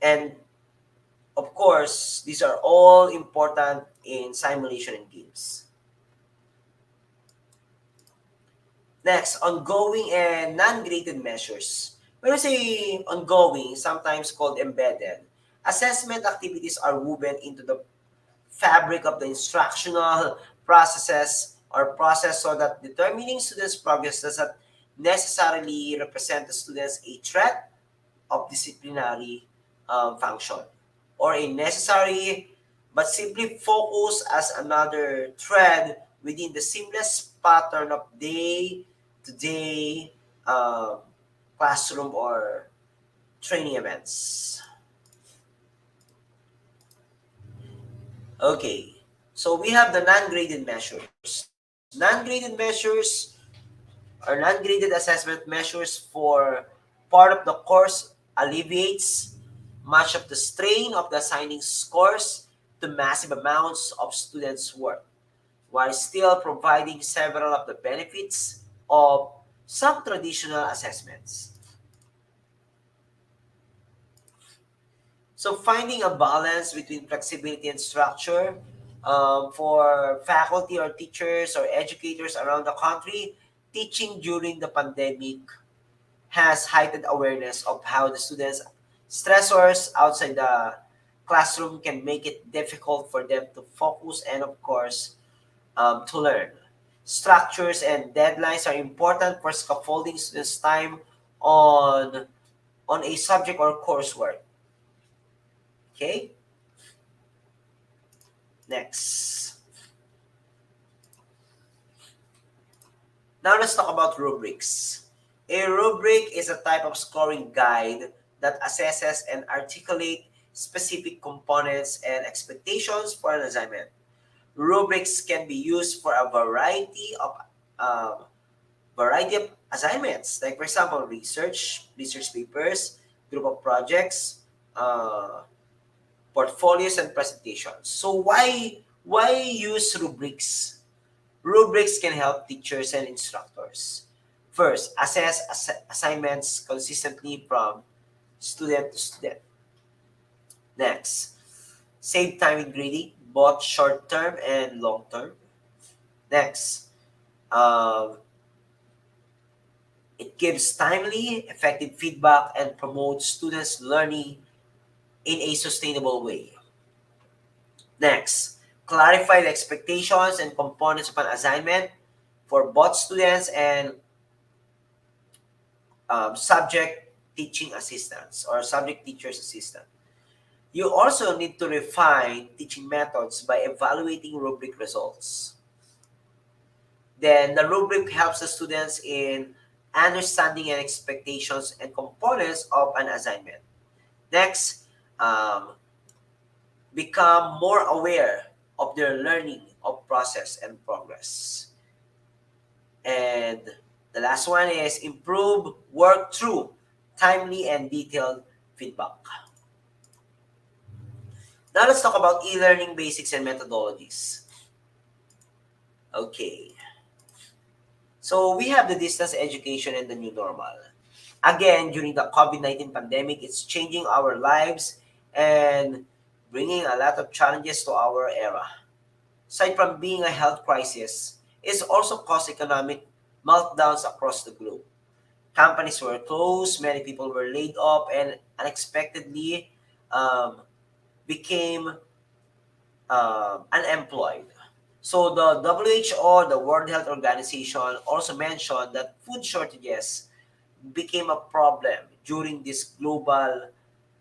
and of course, these are all important in simulation and games. Next, ongoing and non-graded measures. When we say ongoing, sometimes called embedded, assessment activities are woven into the fabric of the instructional processes or process so that determining students' progress does not necessarily represent the students a threat of disciplinary function or a necessary but simply focus as another thread within the seamless pattern of day-to-day classroom or training events. Okay, so we have the non-graded measures. Non-graded measures or non-graded assessment measures for part of the course alleviates much of the strain of the assigning scores to massive amounts of students' work, while still providing several of the benefits of some traditional assessments. So finding a balance between flexibility and structure for faculty or teachers or educators around the country, teaching during the pandemic has heightened awareness of how the students' stressors outside the classroom can make it difficult for them to focus and, of course, to learn. Structures and deadlines are important for scaffolding students' time on on a subject or coursework. Okay, next. Now let's talk about rubrics. A rubric is a type of scoring guide that assesses and articulates specific components and expectations for an assignment. Rubrics can be used for a um, variety of assignments, like for example, research papers, group of projects, uh, portfolios, and presentations. So why use rubrics? Rubrics can help teachers and instructors. First, assess assignments consistently from student to student. Next, save time in grading, both short term and long term. Next, um, it gives timely, effective feedback and promotes students' learning in a sustainable way. Next, clarify the expectations and components of an assignment for both students and subject teaching assistants or subject teachers assistant. You also need to refine teaching methods by evaluating rubric results. Then the rubric helps the students in understanding and expectations and components of an assignment. Next, um, become more aware of their learning of process and progress. And the last one is improve work through timely and detailed feedback. Now let's talk about e-learning basics and methodologies. Okay. So we have the distance education and the new normal. Again, during the COVID-19 pandemic, it's changing our lives and bringing a lot of challenges to our era. Aside from being a health crisis, it's also caused economic meltdowns across the globe. Companies were closed, many people were laid off, and unexpectedly um, became unemployed. So the WHO, the World Health Organization, also mentioned that food shortages became a problem during this global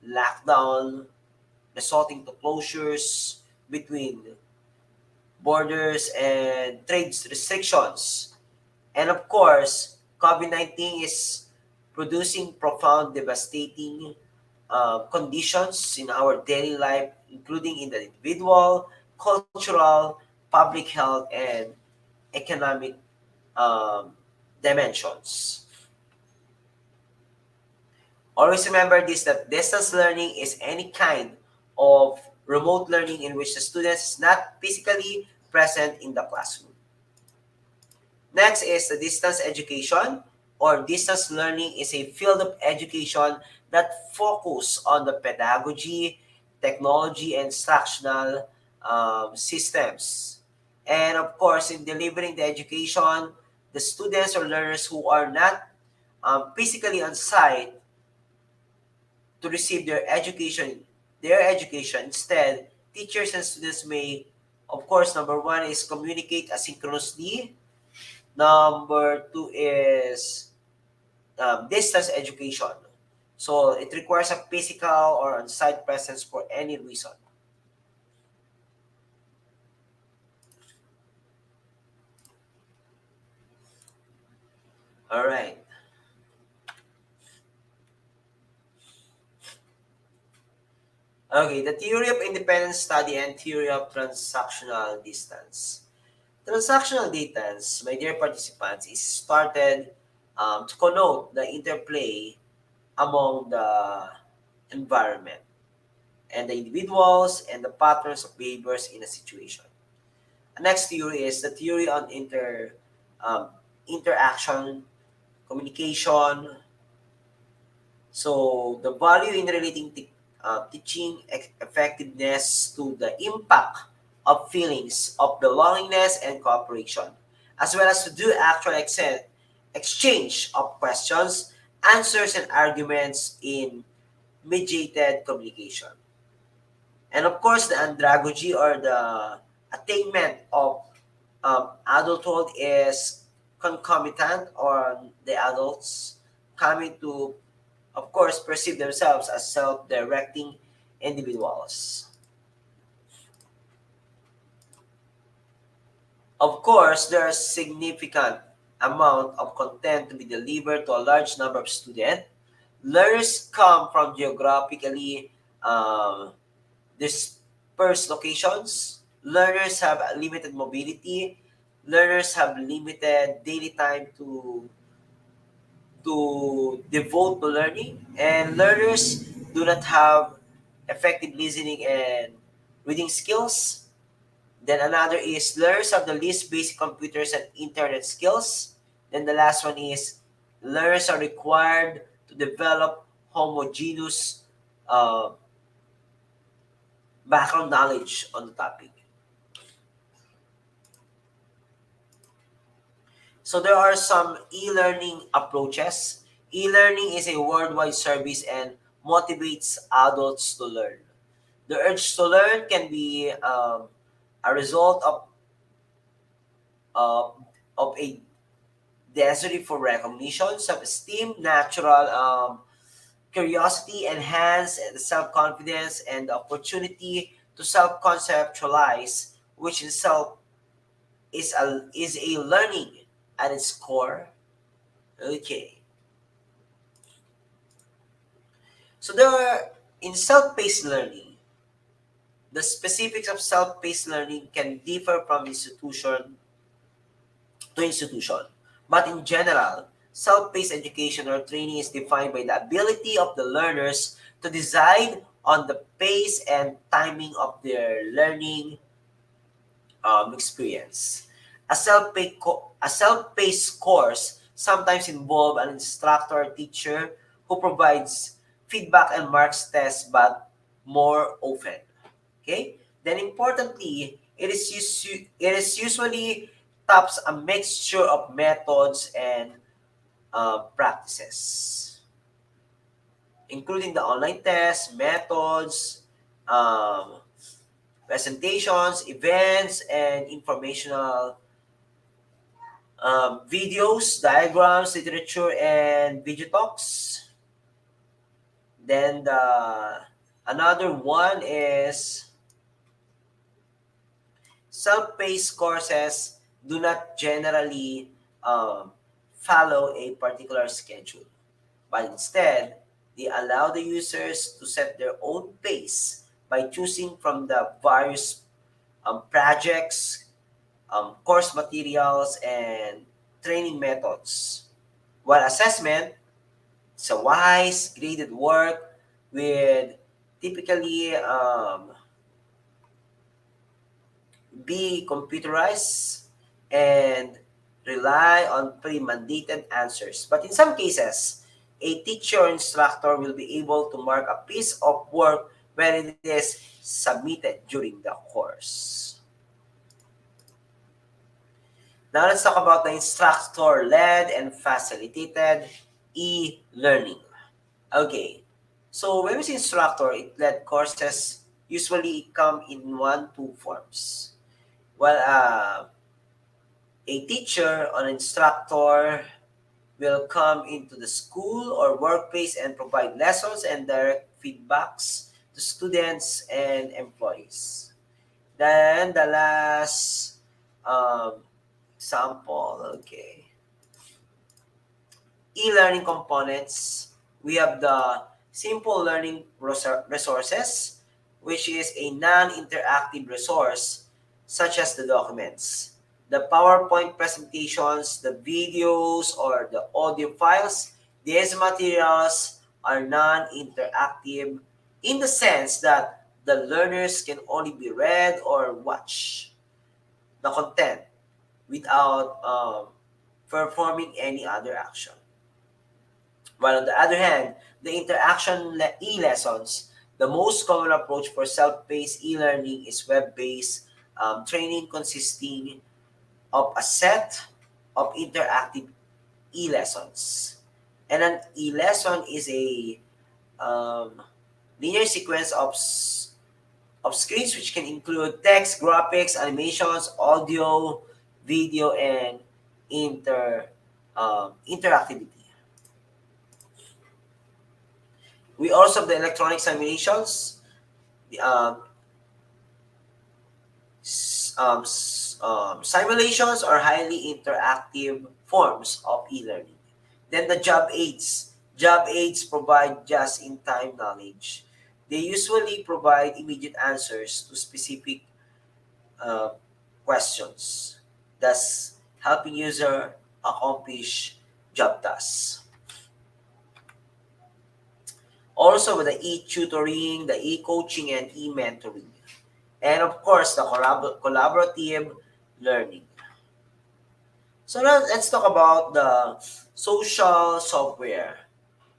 lockdown, resulting to closures between borders and trade restrictions. And of course, COVID-19 is producing profound, devastating conditions in our daily life, including in the individual, cultural, public health, and economic um, dimensions. Always remember this, that distance learning is any kind of remote learning in which the student is not physically present in the classroom. Next is the distance education or distance learning is a field of education that focus on the pedagogy, technology, and instructional systems. And of course, in delivering the education, the students or learners who are not physically on site to receive their education. Instead, teachers and students may, of course, number one is communicate asynchronously. Number two is distance education. So it requires a physical or on-site presence for any reason. All right. Okay, the theory of independent study and theory of transactional distance. Transactional distance, my dear participants, is started to connote the interplay among the environment and the individuals and the patterns of behaviors in a situation. The next theory is the theory on um, interaction, communication. So the value in relating teaching effectiveness to the impact of feelings of belongingness and cooperation, as well as to do actual exchange of questions, answers, and arguments in mediated communication. And of course, the andragogy or the attainment of adulthood is concomitant on the adults coming to, of course, perceive themselves as self-directing individuals. Of course, there's significant amount of content to be delivered to a large number of students. Learners come from geographically dispersed locations. Learners have limited mobility. Learners have limited daily time to devote to learning, and learners do not have effective listening and reading skills. Then another is learners have the least basic computers and internet skills. Then the last one is learners are required to develop homogeneous uh, background knowledge on the topic. So there are some e-learning approaches. E-learning is a worldwide service and motivates adults to learn. The urge to learn can be a result uh, of a desire for recognition, self-esteem, natural curiosity, enhance self-confidence, and the opportunity to self-conceptualize, which itself is a learning at its core. Okay. So there are in self-paced learning, the specifics of self-paced learning can differ from institution to institution. But in general, self-paced education or training is defined by the ability of the learners to decide on the pace and timing of their learning experience. A self-paced course sometimes involve an instructor or teacher who provides feedback and marks tests, but more often. Okay. Then importantly, it is usually taps a mixture of methods and practices, including the online tests, methods, um, presentations, events, and informational videos, diagrams, literature, and video talks. Then another one is self-paced courses do not generally follow a particular schedule, but instead, they allow the users to set their own pace by choosing from the various projects, course materials, and training methods. While assessment is a wise, graded work with typically be computerized and rely on pre-mandated answers. But in some cases, a teacher or instructor will be able to mark a piece of work when it is submitted during the course. Now let's talk about the instructor-led and facilitated e-learning. Okay, so when we say instructor, it-led courses usually come in two forms. Well, a teacher or instructor will come into the school or workplace and provide lessons and direct feedbacks to students and employees. Then the last example, okay, e-learning components. We have the simple learning resources, which is a non-interactive resource such as the documents, the PowerPoint presentations, the videos, or the audio files. These materials are non-interactive in the sense that the learners can only be read or watch the content without performing any other action. While on the other hand, the interaction e-lessons, the most common approach for self-paced e-learning is web-based training consisting of a set of interactive e-lessons. And an e-lesson is a linear sequence of screens which can include text, graphics, animations, audio, video, and interactivity. We also have the electronic simulations. The, simulations are highly interactive forms of e-learning. Then the job aids. Job aids provide just-in-time knowledge. They usually provide immediate answers to specific uh, questions, thus helping user accomplish job tasks. Also with the e-tutoring, the e-coaching, and e-mentoring. And of course, the collaborative learning. So now let's talk about the social software.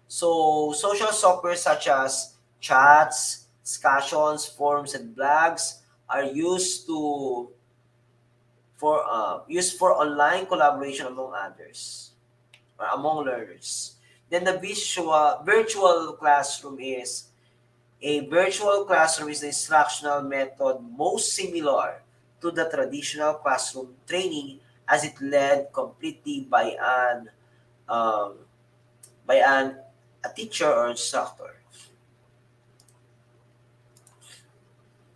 So social software such as chats, discussions, forums, and blogs are used for online collaboration among others or among learners. Then the virtual classroom is a virtual classroom is the instructional method most similar to the traditional classroom training as it led completely um, by an a teacher or instructor.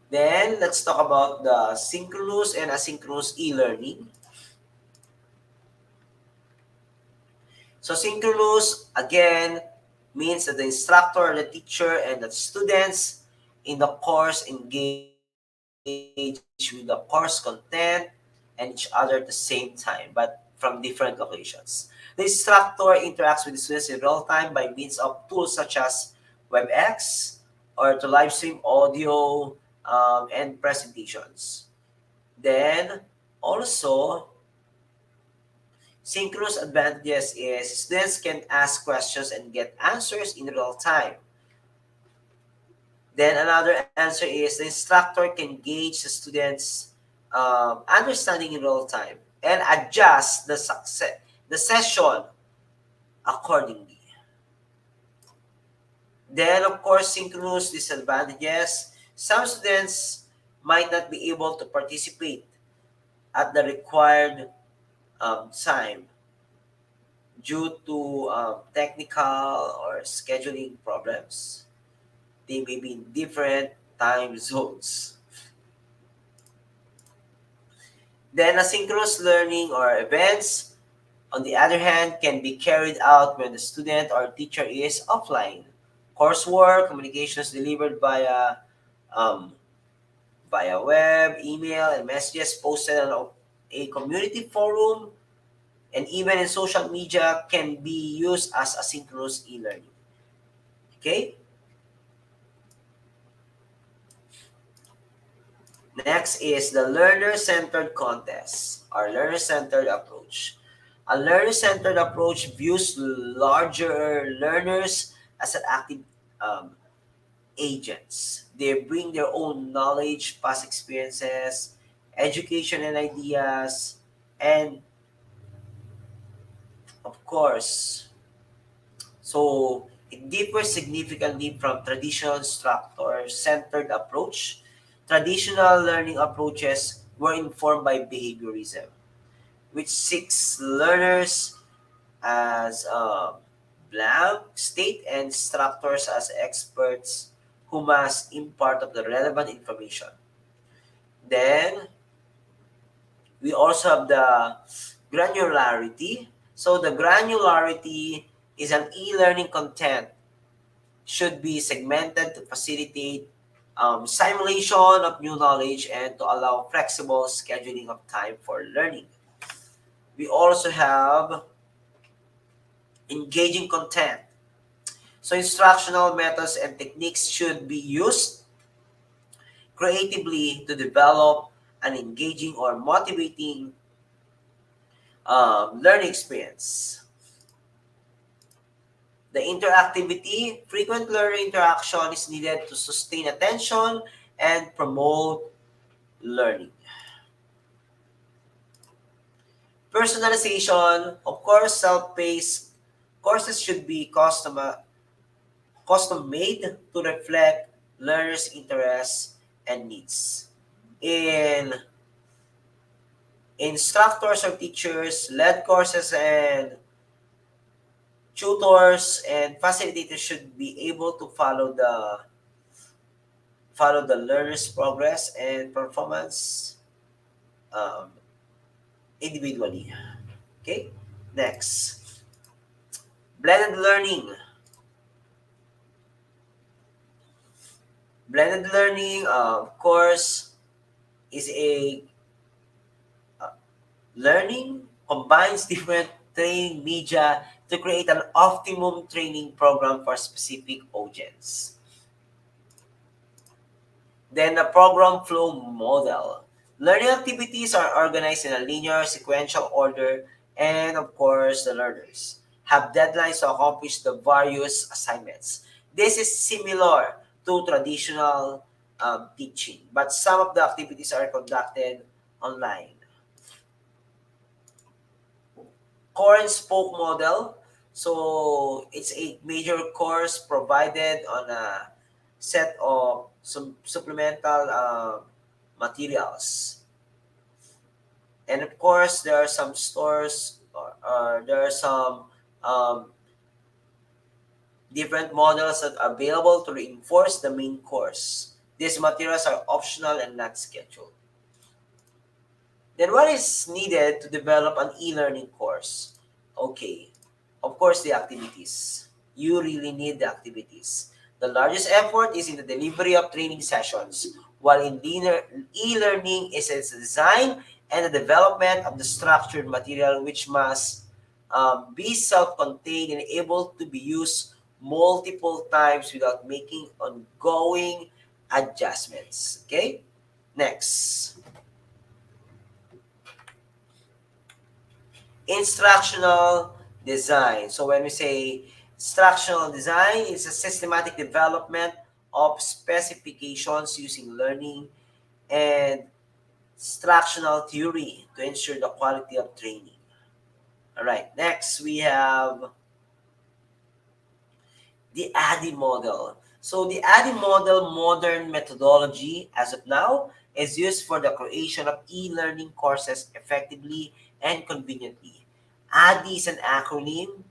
Then let's talk about the synchronous and asynchronous e-learning. So synchronous again means that the instructor, the teacher, and the students in the course engage with the course content and each other at the same time, but from different locations. The instructor interacts with the students in real time by means of tools such as WebEx or to live stream audio and presentations. Then also synchronous advantages is students can ask questions and get answers in real time. Then another answer is the instructor can gauge the students' understanding in real time and adjust the session accordingly. Then of course synchronous disadvantages. Some students might not be able to participate at the required time due to technical or scheduling problems. They may be in different time zones. Then asynchronous learning or events, on the other hand, can be carried out when the student or teacher is offline. Coursework, communications delivered um, via web, email, and messages posted on a community forum, and even in social media can be used as asynchronous e-learning. Okay? Next is the learner-centered contest or learner-centered approach. A learner-centered approach views larger learners as an active um, agents. They bring their own knowledge, past experiences, education and ideas, and of course, so it differs significantly from traditional instructor-centered approach. Traditional learning approaches were informed by behaviorism, which seeks learners as blank state and instructors as experts who must impart of the relevant information. Then we also have the granularity. So the granularity is an e-learning content should be segmented to facilitate simulation of new knowledge and to allow flexible scheduling of time for learning. We also have engaging content. So instructional methods and techniques should be used creatively to develop an engaging or motivating learning experience. The interactivity, frequent learner interaction is needed to sustain attention and promote learning. Personalization, of course, self-paced courses should be custom made to reflect learners' interests and needs. In instructors or teachers led courses and tutors and facilitators should be able to follow the learner's progress and performance um, individually. Okay, next, blended learning. Blended learning, of course, is a uh, learning combines different training media to create an optimum training program for specific audience. Then the program flow model. Learning activities are organized in a linear sequential order and of course the learners. have deadlines to accomplish the various assignments. This is similar to traditional teaching, but some of the activities are conducted online. Core and spoke model. So it's a major course provided on a set of some supplemental materials. And of course, there are some stores or there are some um, different models that are available to reinforce the main course. These materials are optional and not scheduled. Then what is needed to develop an e-learning course? Okay, of course the activities. You really need the activities. The largest effort is in the delivery of training sessions, while in e-learning is its design and the development of the structured material which must be self-contained and able to be used multiple times without making ongoing adjustments. Okay, next. Instructional design. So when we say instructional design, it's a systematic development of specifications using learning and instructional theory to ensure the quality of training. All right, next we have the ADDIE model. So the ADDIE model, modern methodology as of now, is used for the creation of e-learning courses effectively and conveniently. ADDIE is an acronym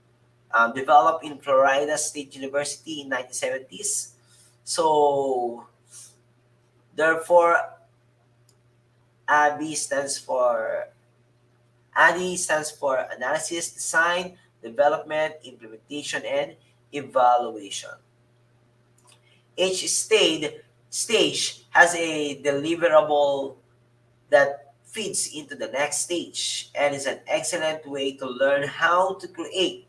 developed in Florida State University in 1970s. So therefore, ADDIE stands for ADDIE stands for Analysis, Design, Development, Implementation, and Evaluation. Each stage has a deliverable that feeds into the next stage and is an excellent way to learn how to create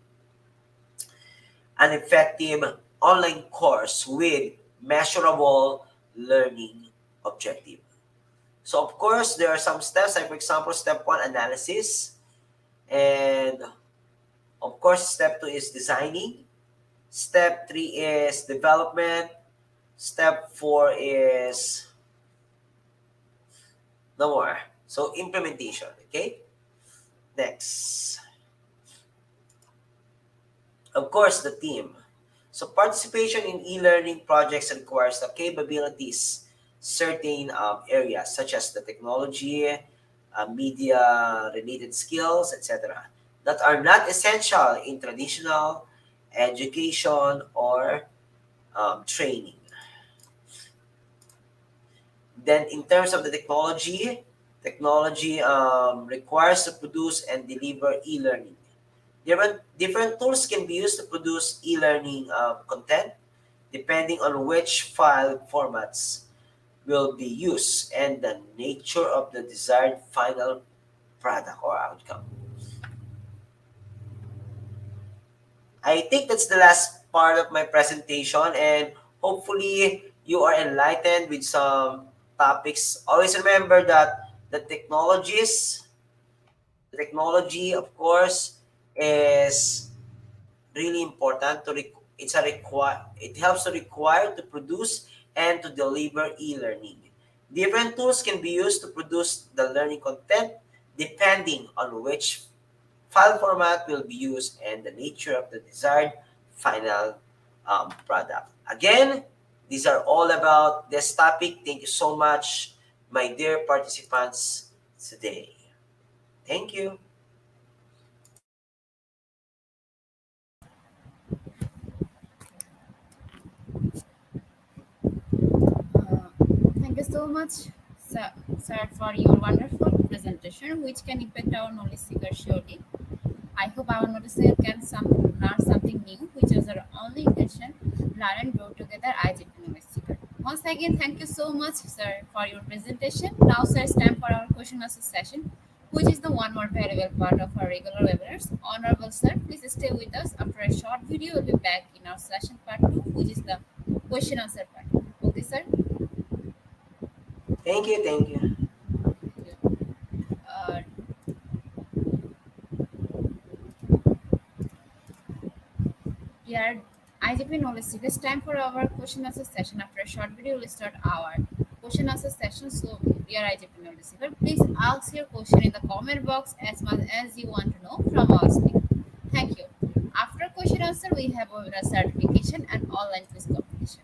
an effective online course with measurable learning objective. So of course, there are some steps, like for example, step one, analysis. And of course, step two is designing. Step three is development. Step four is no more. So implementation, okay? Next. Of course, the team. So participation in e-learning projects requires the capabilities certain areas such as the technology, media-related skills, etc. that are not essential in traditional education or training. Then in terms of the technology requires to produce and deliver e-learning. Different tools can be used to produce e-learning content depending on which file formats will be used and the nature of the desired final product or outcome. I think that's the last part of my presentation, and hopefully you are enlightened with some topics. Always remember that the technology, of course, is really important to it helps to require to produce and to deliver e-learning. Different tools can be used to produce the learning content depending on which file format will be used and the nature of the desired final product. Again, these are all about this topic. Thank you so much, my dear participants today. Thank you. Uh, Thank you so much, sir, for your wonderful presentation, which can impact our knowledge seeker surely. I hope our knowledge seeker can learn something new, which is our only intention, learn and grow together as a knowledge seeker. Once again, thank you so much, sir, for your presentation. Now, sir, it's time for our question answer session, which is the one more valuable part of our regular webinars. Honorable sir, please stay with us. After a short video, we'll be back in our session part 2, which is the question answer part. Okay, sir? Thank you. Thank you. Uh, Yeah, IGP knowledge seeker. It's time for our question answer session. After a short video, we'll start our question answer session. So, we are IGP knowledge seeker. Please ask your question in the comment box as much as you want to know from our speaker. Thank you. After question answer, we have webinar certification and online quiz competition.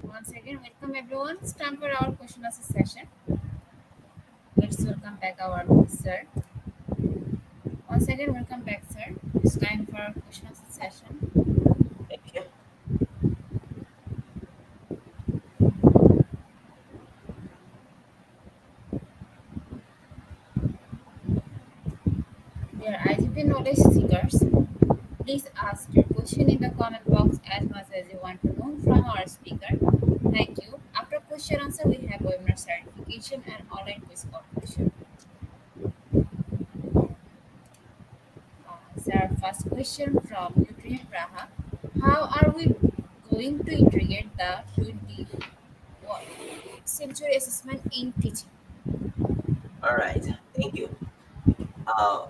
Once again, welcome everyone. It's time for our question answer session. Let's welcome back our sir. Once again, welcome back, sir. It's time for our question answer session. Thank you. Dear IGP knowledge seekers, please ask your question in the comment box as much as you want to know from our speaker. Thank you. After question answer, we have webinar certification and online quiz competition. Sir, first question from Nutrient Praha. How are we going to integrate the 21st century assessment in teaching? All right. Thank you.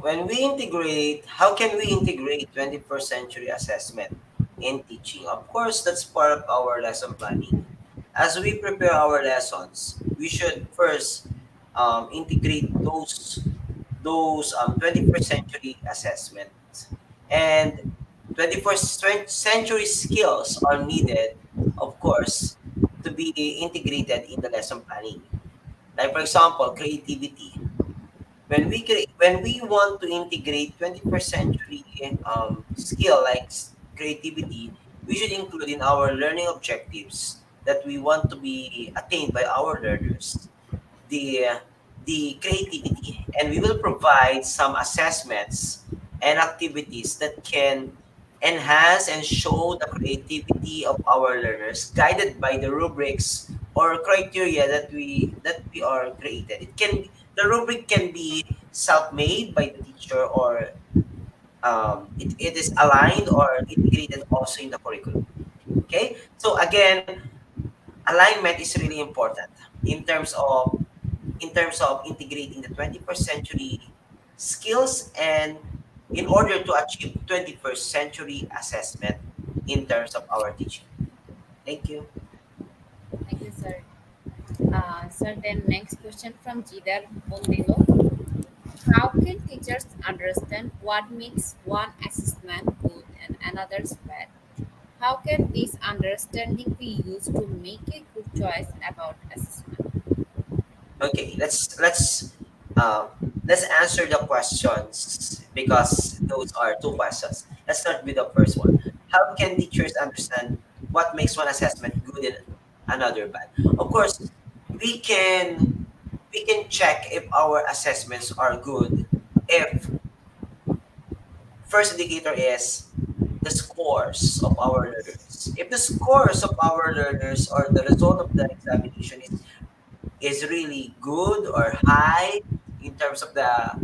When we integrate, how can we integrate 21st century assessment in teaching? Of course, that's part of our lesson planning. As we prepare our lessons, we should first integrate those 21st century assessments. And 21st century skills are needed, of course, to be integrated in the lesson planning. Like, for example, creativity. When we want to integrate 21st century skill like creativity, we should include in our learning objectives that we want to be attained by our learners the the creativity, and we will provide some assessments and activities that can enhance and show the creativity of our learners guided by the rubrics or criteria that we are created. The rubric can be self-made by the teacher, or it is aligned or integrated also in the curriculum. Okay, so again, alignment is really important in terms of integrating the 21st century skills, and in order to achieve 21st century assessment in terms of our teaching. Thank you. Thank you, sir. Sir, then next question from Jidar Bondilo. How can teachers understand what makes one assessment good and another's bad? How can this understanding be used to make a good choice about assessment? Okay, uh, let's answer the questions because those are two questions. Let's start with the first one. How can teachers understand what makes one assessment good and another bad? Of course, we can we can check if our assessments are good if first indicator is the scores of our learners. If the scores of our learners or the result of the examination is really good or high in terms of the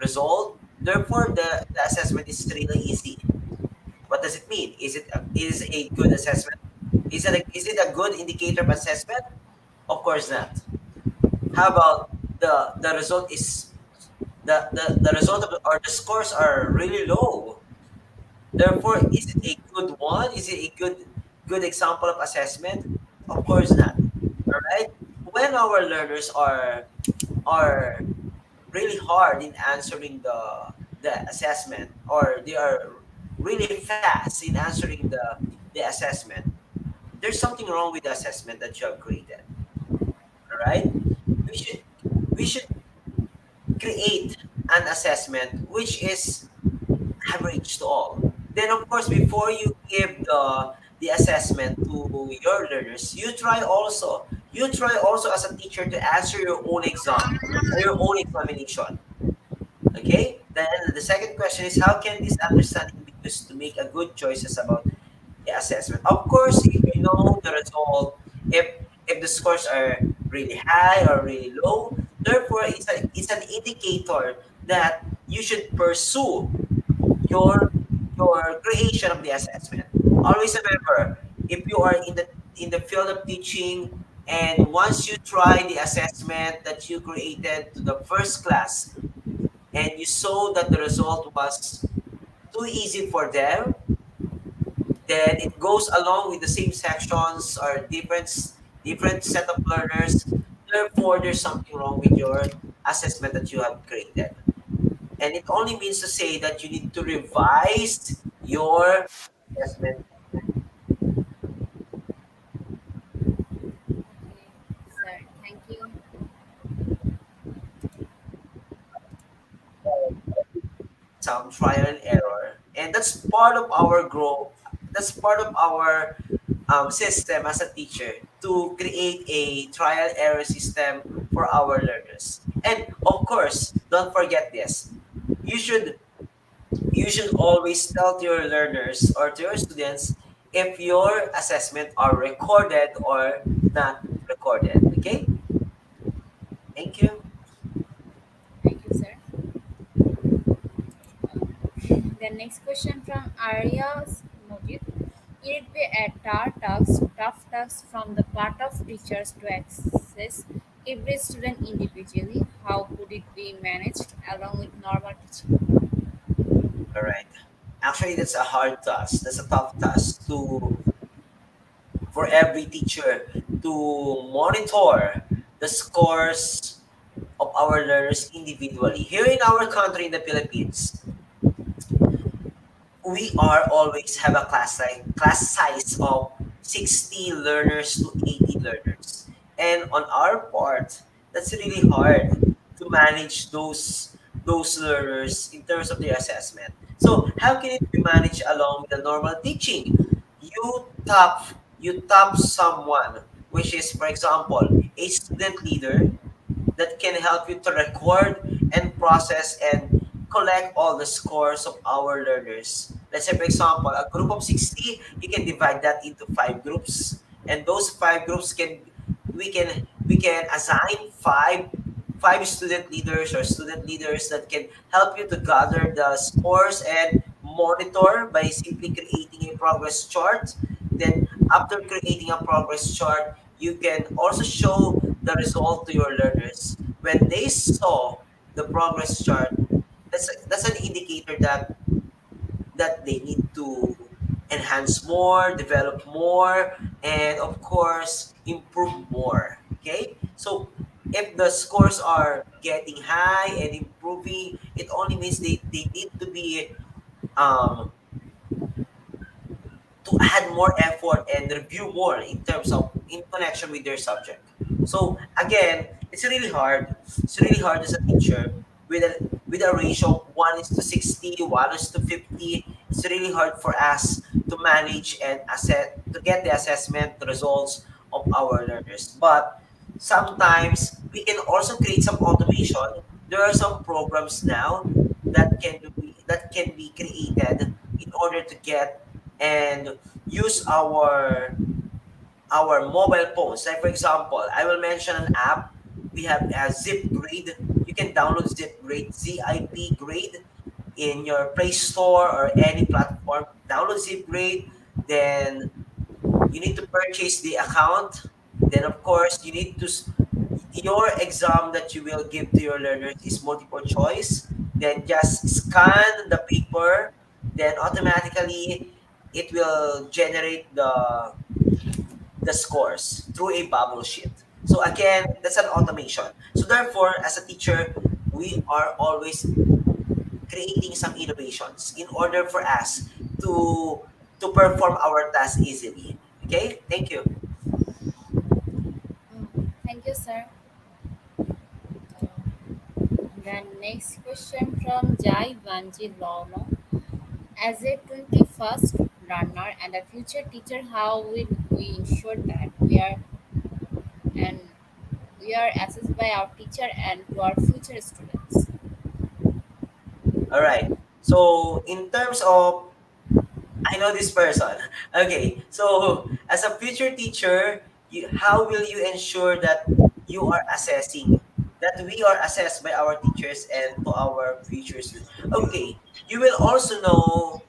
result, therefore the assessment is really easy. What does it mean? Is a good assessment? Is it a good indicator of assessment? Of course not. How about the result is the result of or the scores are really low? Therefore, is it a good one? Is it a good example of assessment? Of course not. All right. When our learners are really hard in answering the assessment, or they are really fast in answering the assessment, there's something wrong with the assessment that you have created. All right. We should we should create an assessment which is average to all. Then of course, before you give the assessment to your learners, you try also as a teacher to answer your own exam or your own examination. Okay? Then the second question is, how can this understanding be used to make a good choices about the assessment? Of course, if you know the result, if the scores are really high or really low, therefore it's an indicator that you should pursue your your creation of the assessment. Always remember, if you are in the field of teaching, and once you try the assessment that you created to the first class, and you saw that the result was too easy for them, then it goes along with the same sections or different set of learners. Therefore, there's something wrong with your assessment that you have created. And it only means to say that you need to revise your assessment. Okay, sir, thank you. Some trial and error, and that's part of our growth. That's part of our system as a teacher, to create a trial error system for our learners. And of course, don't forget this. You should you should always tell to your learners or to your students if your assessment are recorded or not recorded. Okay? Thank you. Thank you, sir. The next question from Arya Mojit. It be a tough task from the part of teachers to access every student individually. How could it be managed along with normal teaching? All right. Actually, that's a hard task. That's a tough task to for every teacher to monitor the scores of our learners individually. Here in our country, in the Philippines, we are always have a class size of 60 learners to 80 learners. And on our part, that's really hard to manage those learners in terms of their assessment. So how can it be managed along with the normal teaching? You tap someone, which is, for example, a student leader that can help you to record and process and collect all the scores of our learners. Let's say, for example, a group of 60, you can divide that into five groups. And those five groups we can assign five student leaders or student leaders that can help you to gather the scores and monitor by simply creating a progress chart. Then after creating a progress chart, you can also show the result to your learners. When they saw the progress chart, that's an indicator that they need to enhance more, develop more, and of course, improve more. Okay? So if the scores are getting high and improving, it only means they need to be um, to add more effort and review more in terms of in connection with their subject. So again, it's really hard. It's really hard as a teacher with a ratio of 1 is to 60, 1 is to 50. It's really hard for us to manage and assess to get the assessment results of our learners. But sometimes we can also create some automation. There are some programs now that can be created in order to get and use our mobile phones. Like for example, I will mention an app. We have a Zip Grade. You can download Zip Grade, ZIP Grade, in your Play Store or any platform. Download Zip Grade. Then you need to purchase the account. Then of course you need to your exam that you will give to your learners is multiple choice. Then just scan the paper. Then automatically it will generate the scores through a bubble sheet. So again, that's an automation. So therefore, as a teacher, we are always creating some innovations in order for us to perform our task easily. Okay, thank you. Thank you, sir. Then next question from Jai Vanji Lono. As a 21st learner and a future teacher, how will we ensure that and we are assessed by our teacher and to our future students? All right. So in terms of I know this person. Okay. So as a future teacher, how will you ensure that you are assessing, that we are assessed by our teachers and to our future students? Okay. You can also know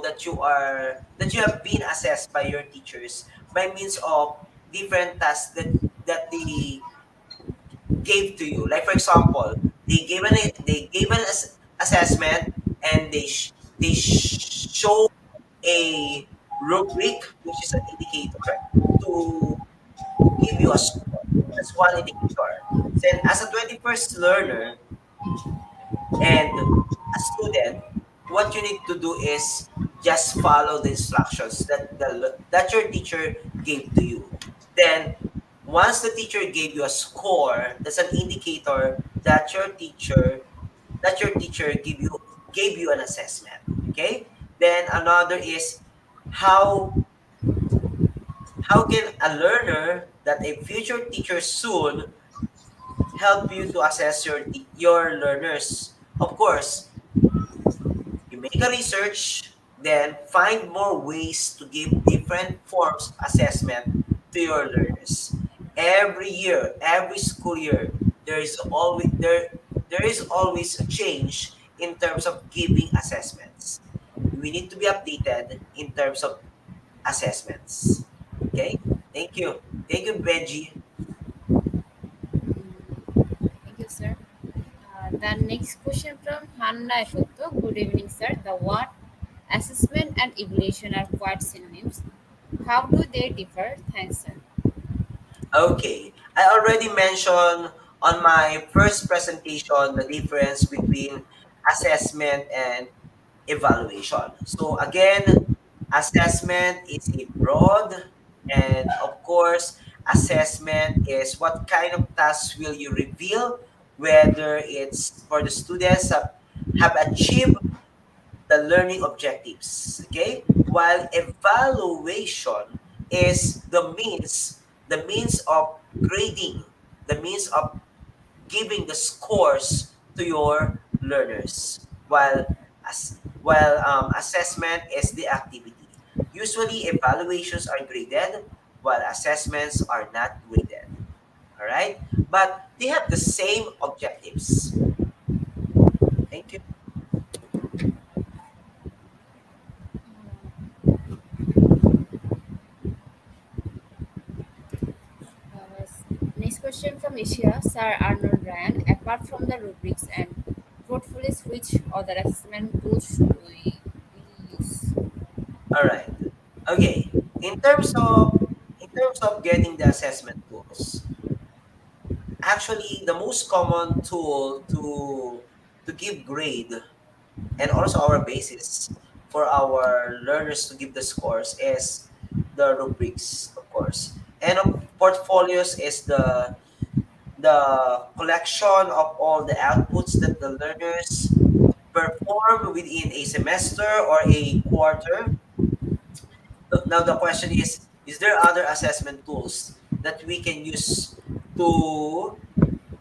that you have been assessed by your teachers by means of different tasks that they gave to you. Like for example, they gave an assessment and they show a rubric, which is an indicator to give you a score. That's one indicator. Then, as a 21st learner and a student, what you need to do is just follow the instructions that your teacher gave to you. Then, once the teacher gave you a score, that's an indicator that your teacher gave you an assessment. Okay. Then another is how how can a learner that a future teacher soon help you to assess your learners? Of course, you make a research, then find more ways to give different forms of assessment to your learners. Every year, every school year, there is always a change in terms of giving assessments. We need to be updated in terms of assessments. Okay? Thank you. Thank you, Benji. Thank you, sir. The next question from Hanna Eshotto. Good evening, sir. The word assessment and evaluation are quite synonyms. How do they differ? Thanks, sir. Okay. I already mentioned on my first presentation the difference between assessment and evaluation. So again, assessment is a broad, and of course, assessment is what kind of tasks will you reveal, whether it's for the students that have achieved the learning objectives. Okay, while evaluation is the means of grading, the means of giving the scores to your learners, while assessment is the activity. Usually evaluations are graded while assessments are not graded. All right, but they have the same objectives. Thank you. Uh, Next question from Asia, Sir Arnold Ryan. Apart from the rubrics and portfolios, which other assessment tools should we use? All right. Okay. In terms of getting the assessment tools, actually the most common tool to give grade and also our basis for our learners to give the scores is the rubrics, of course. And portfolios is the collection of all the outputs that the learners perform within a semester or a quarter. Now the question is there other assessment tools that we can use to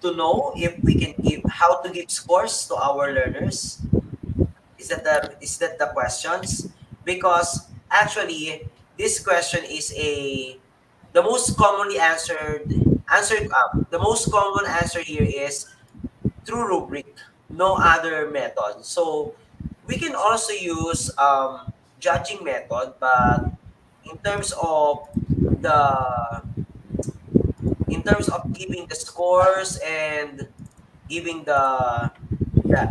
know if we can give how to give scores to our learners? Is that the questions? Because actually this question is a the most commonly the most common answer here is through rubric, no other method. So we can also use judging method, but in terms of the in terms of giving the scores and giving the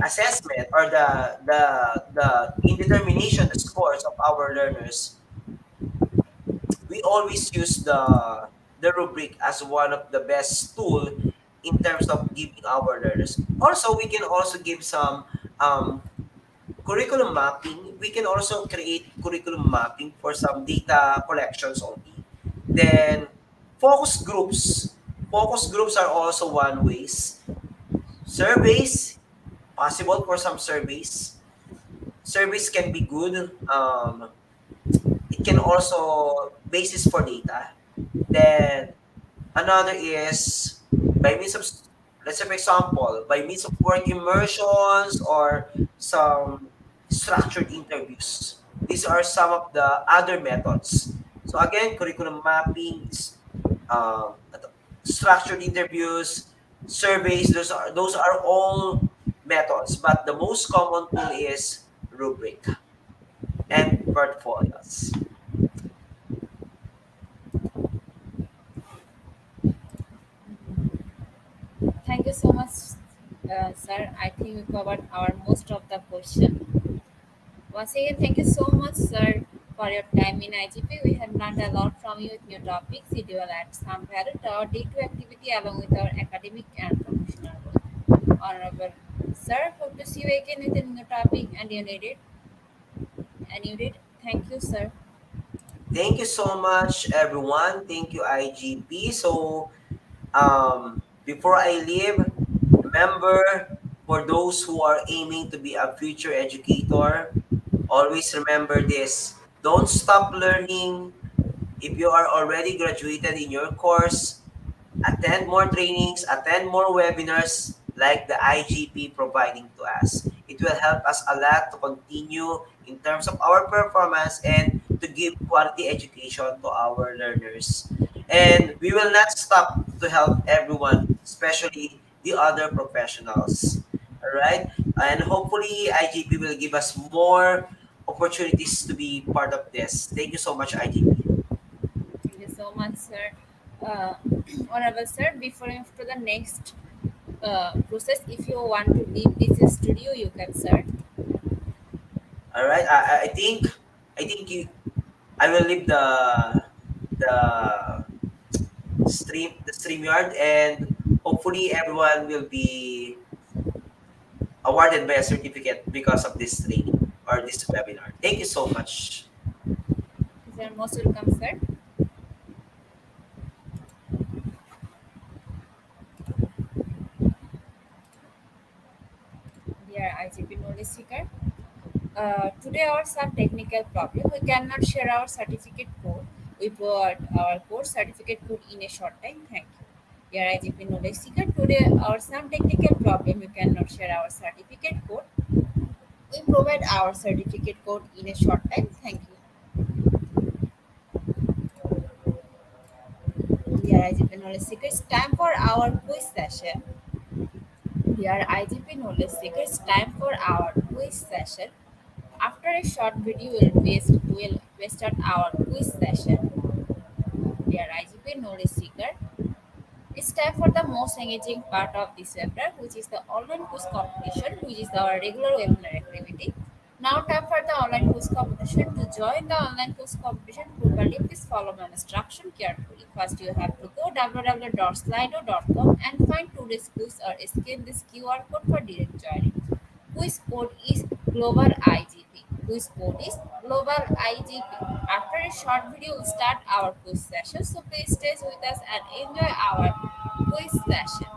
assessment or the indetermination the scores of our learners, we always use the rubric as one of the best tool in terms of giving our learners. Also, we can also give some um, curriculum mapping. We can also create curriculum mapping for some data collections only. Then focus groups. Focus groups are also one ways. Surveys, possible for some surveys. Surveys can be good. It can also basis for data. Then another is by means of, let's say for example, by means of work immersions or some structured interviews. These are some of the other methods. So again, curriculum mapping, structured interviews, surveys. Those are all methods, but the most common tool is rubric and portfolios. Thank you so much, sir. I think we covered our most of the question. Once again, thank you so much, sir, for your time in IGP. We have learned a lot from you with new topics. It will add some value to our day-to activity along with our academic and professional growth. Honorable sir, hope to see you again with a new topic and you need it. And you did. Thank you, sir. Thank you so much, everyone. Thank you, IGP. So, before I leave, remember, for those who are aiming to be a future educator, always remember this. Don't stop learning. If you are already graduated in your course, attend more trainings, attend more webinars like the IGP providing to us. It will help us a lot to continue in terms of our performance and to give quality education to our learners. And we will not stop to help everyone, especially the other professionals. All right? And hopefully, IGP will give us more opportunities to be part of this. Thank you so much, IGP. Thank you so much, sir. Uh, Honorable sir, before we move to the next process, if you want to leave this studio, you can, sir. All right. I think I will leave the the StreamYard, and hopefully everyone will be awarded by a certificate because of this training or this webinar. Thank you so much. You are most welcome, sir. Dear IGP knowledge seeker, today our some technical problem. We cannot share our certificate code. We provide our course certificate code in a short time. Thank you. Dear IGP knowledge seeker, today our some technical problem. We cannot share our certificate code. We provide our certificate code in a short time. Thank you. Dear IGP knowledge seeker, it's time for our quiz session. Dear IGP knowledge seeker, it's time for our quiz session. After a short video, we'll start our quiz session. Dear IGP knowledge seeker, it's time for the most engaging part of this webinar, which is the online quiz competition, which is our regular webinar activity. Now, time for the online quiz competition. To join the online quiz competition properly, please follow my instruction carefully. First, you have to go www.slido.com and find today's quiz or scan this QR code for direct joining. Quiz code is Global IGP. Quiz code is Global IGP. After a short video, we'll start our quiz session. So please stay with us and enjoy our quiz session.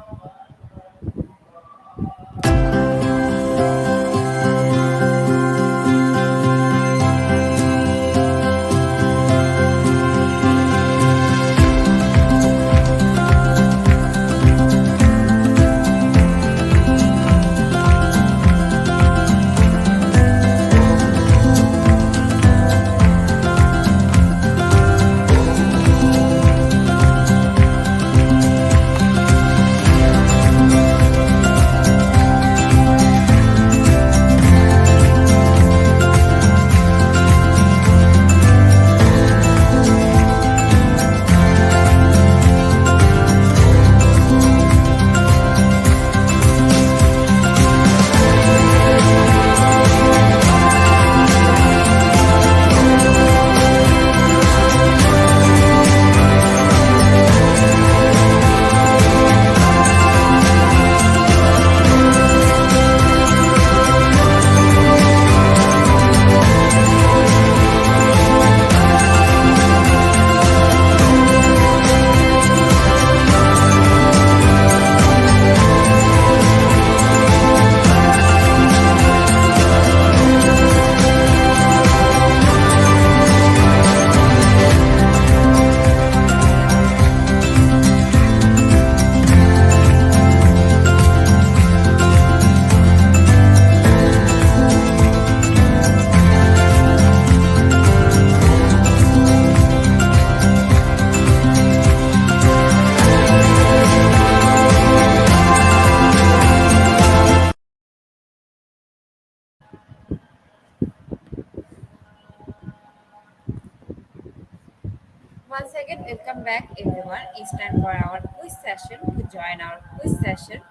Once again, welcome back everyone. It's time for our quiz session. To join our quiz session,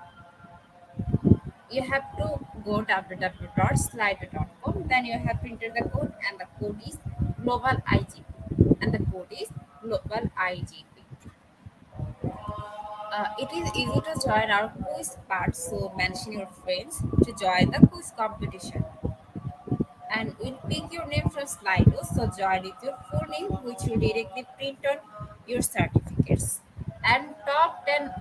you have to go www.slido.com. Then you have to enter the code, and the code is Global IGP. And the code is Global IGP. It is easy to join our quiz part, so mention your friends to join the quiz competition. And we'll pick your name from Slido, so join with your full name, which will directly print on your certificates. And top 10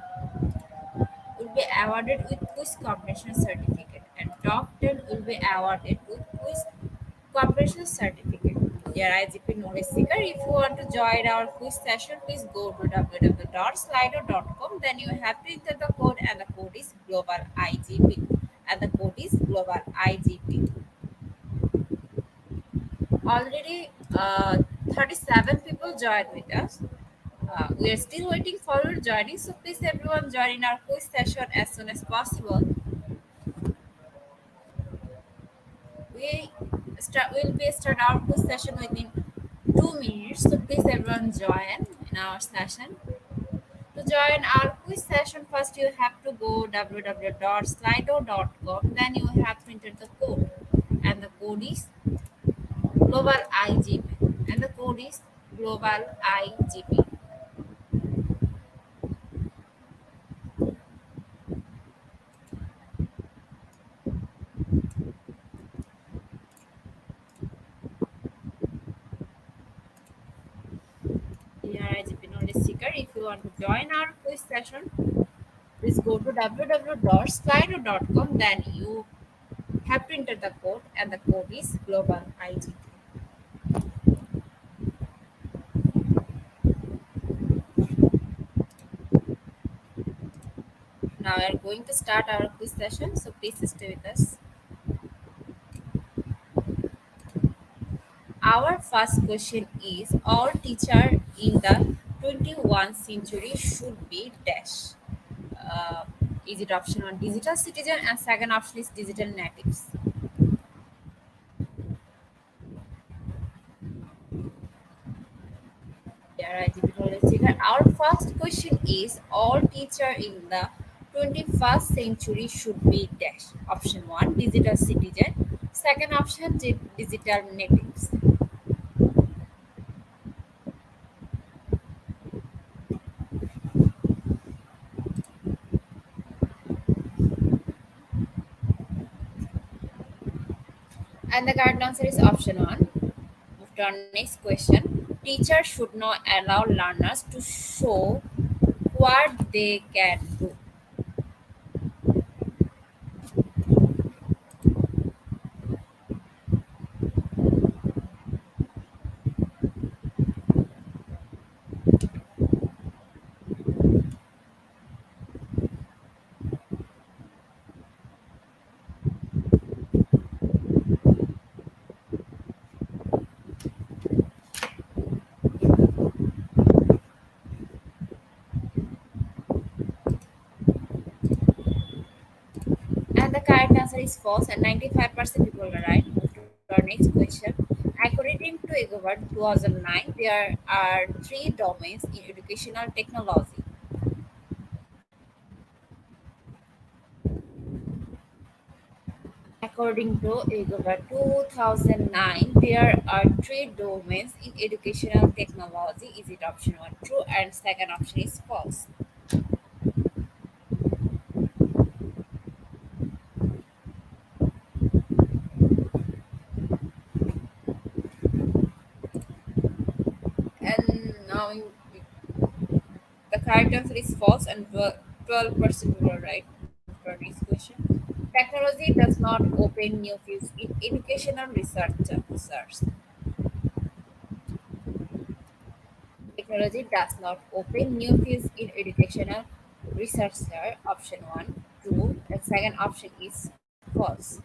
will be awarded with quiz competition certificate, and top 10 will be awarded with quiz competition certificate. Dear IGP knowledge seeker, if you want to join our quiz session, please go to www.slido.com. Then you have to enter the code, and the code is Global IGP. And the code is Global IGP. Already 37 people joined with us. We are still waiting for your joining, so please everyone join in our quiz session as soon as possible. We will be start our quiz session within 2 minutes, so please everyone join in our session. To join our quiz session, first you have to go www.slido.com. Then you have to enter the code, and the code is Global IGP, and the code is Global IGP. Dear IGP knowledge seeker, if you want to join our quiz session, please go to www.slido.com. Then you have to enter the code, and the code is Global IGP. Now we are going to start our quiz session, so please stay with us. Our first question is: our teacher in the 21st century should be dash. Uh, is it option one digital citizen, and second option is digital natives? right, Deepika. Our first question is all teacher in the 21st century should be dash. Option 1 digital citizen, second option digital natives. And the correct answer is option 1. Move to our next question. Teachers should not allow learners to show what they can do. And the correct answer is false, and 95% people are right. Move to our next question. According to EGOVAT 2009, there are three domains in educational technology. According to EGOVAT 2009, there are three domains in educational technology. Is it option 1 true and second option is false? And now the correct answer is false, and 12% were right. For next question. Technology does not open new fields in educational research. Technology does not open new fields in educational research. Sir. Option 1, true. And second option is false.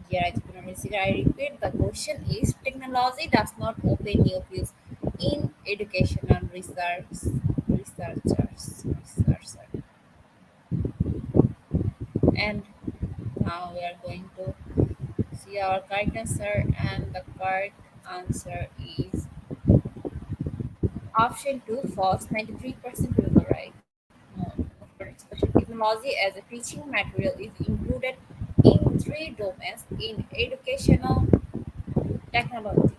Dear educational I repeat, the question is technology does not open new fields in educational researcher. And now we are going to see our correct answer, and the correct answer is option 2 false. 93% people are right. No. For next question, technology as a teaching material is included in three domains in educational technology.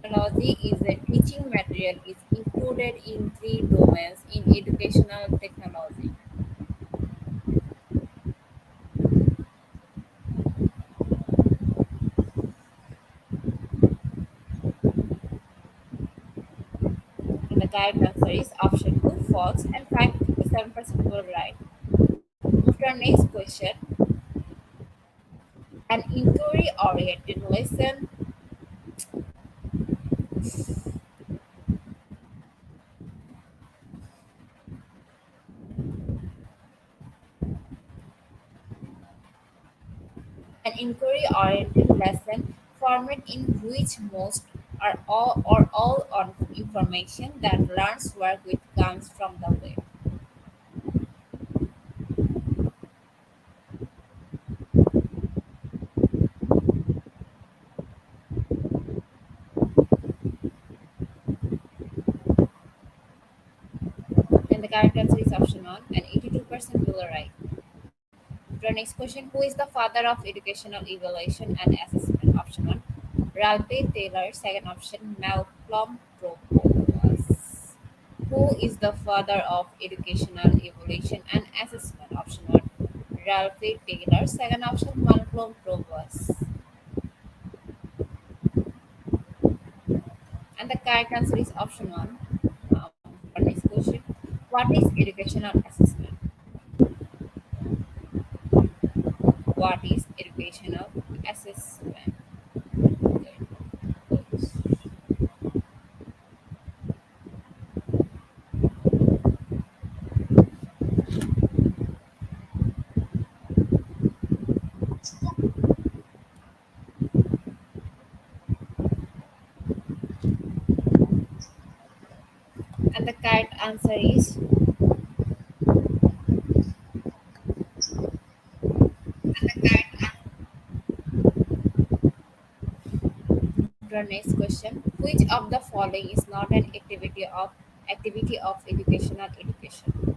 Technology is a teaching material is included in three domains in educational technology. And the correct answer is option 2 false, and 57% were right. Move to our next question. An inquiry oriented lesson. An inquiry-oriented lesson format in which most or all on information that learns work with comes from the web. And the correct answer is option 1, and 82% will right. The next question. Who is the father of educational evaluation and assessment? Option 1, Ralph Taylor. Second option, Malcolm Provost. Who is the father of educational evaluation and assessment? Option 1, Ralph Taylor. Second option, Malcolm Provost. And the correct answer is option 1. For next question. What is educational assessment? What is educational assessment? Okay. And the correct answer is to our next question. Which of the following is not an activity of educational education?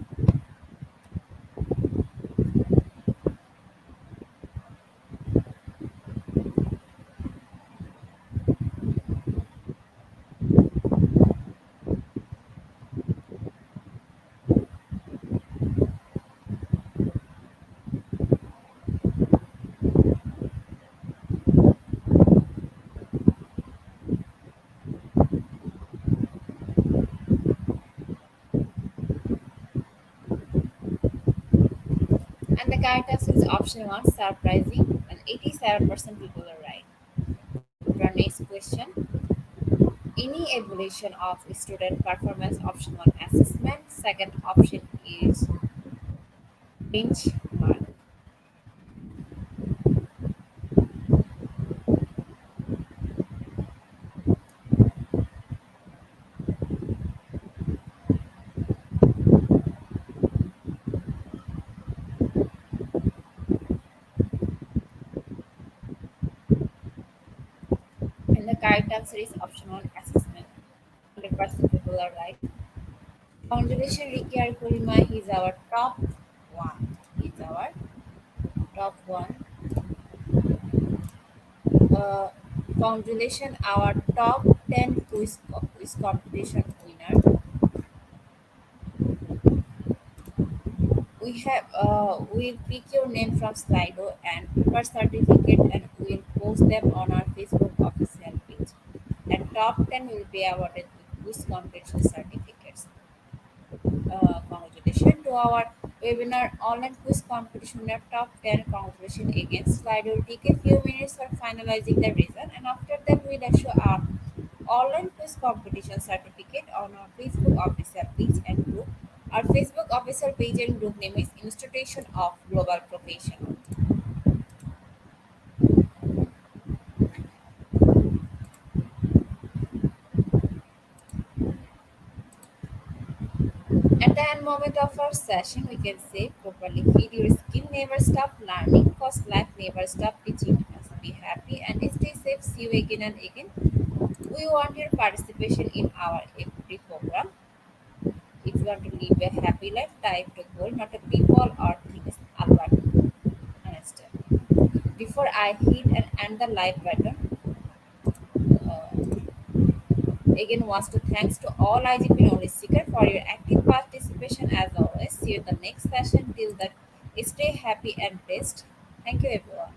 And the correct answer is option one, surprising, and 87% people are right. To our next question. Any evaluation of student performance, option one, assessment. Second option is benchmark. And the correct answer is option one, assessment. 100% people are right. Foundation curriculum is our top one. Is our top one. Uh, Foundation, our top 10 quiz competition winner. We'll pick your name from Slido and prepare certificate, and we'll post them on our Facebook official page. And top 10 will be awarded with quiz competition certificates. Congratulations to our webinar online quiz competition winner top 10. Congratulations again. Slido will take a few minutes for finalizing the result, and after that we'll issue our online quiz competition certificate on our Facebook official page and group. Our Facebook official page and group name is Institution of Global Professional. At the end moment of our session, we can say properly feed your skill, never stop learning, because life never stop teaching us. Be happy and stay safe. See you again and again. We want your participation in our every program. If you want to live a happy life, type to goal, not a people or things. Alright, understand. Before I hit and end the live button, uh, again wants to thanks to all IGP knowledge seeker for your active participation as always. See you in the next session. Till then, stay happy and blessed. Thank you everyone.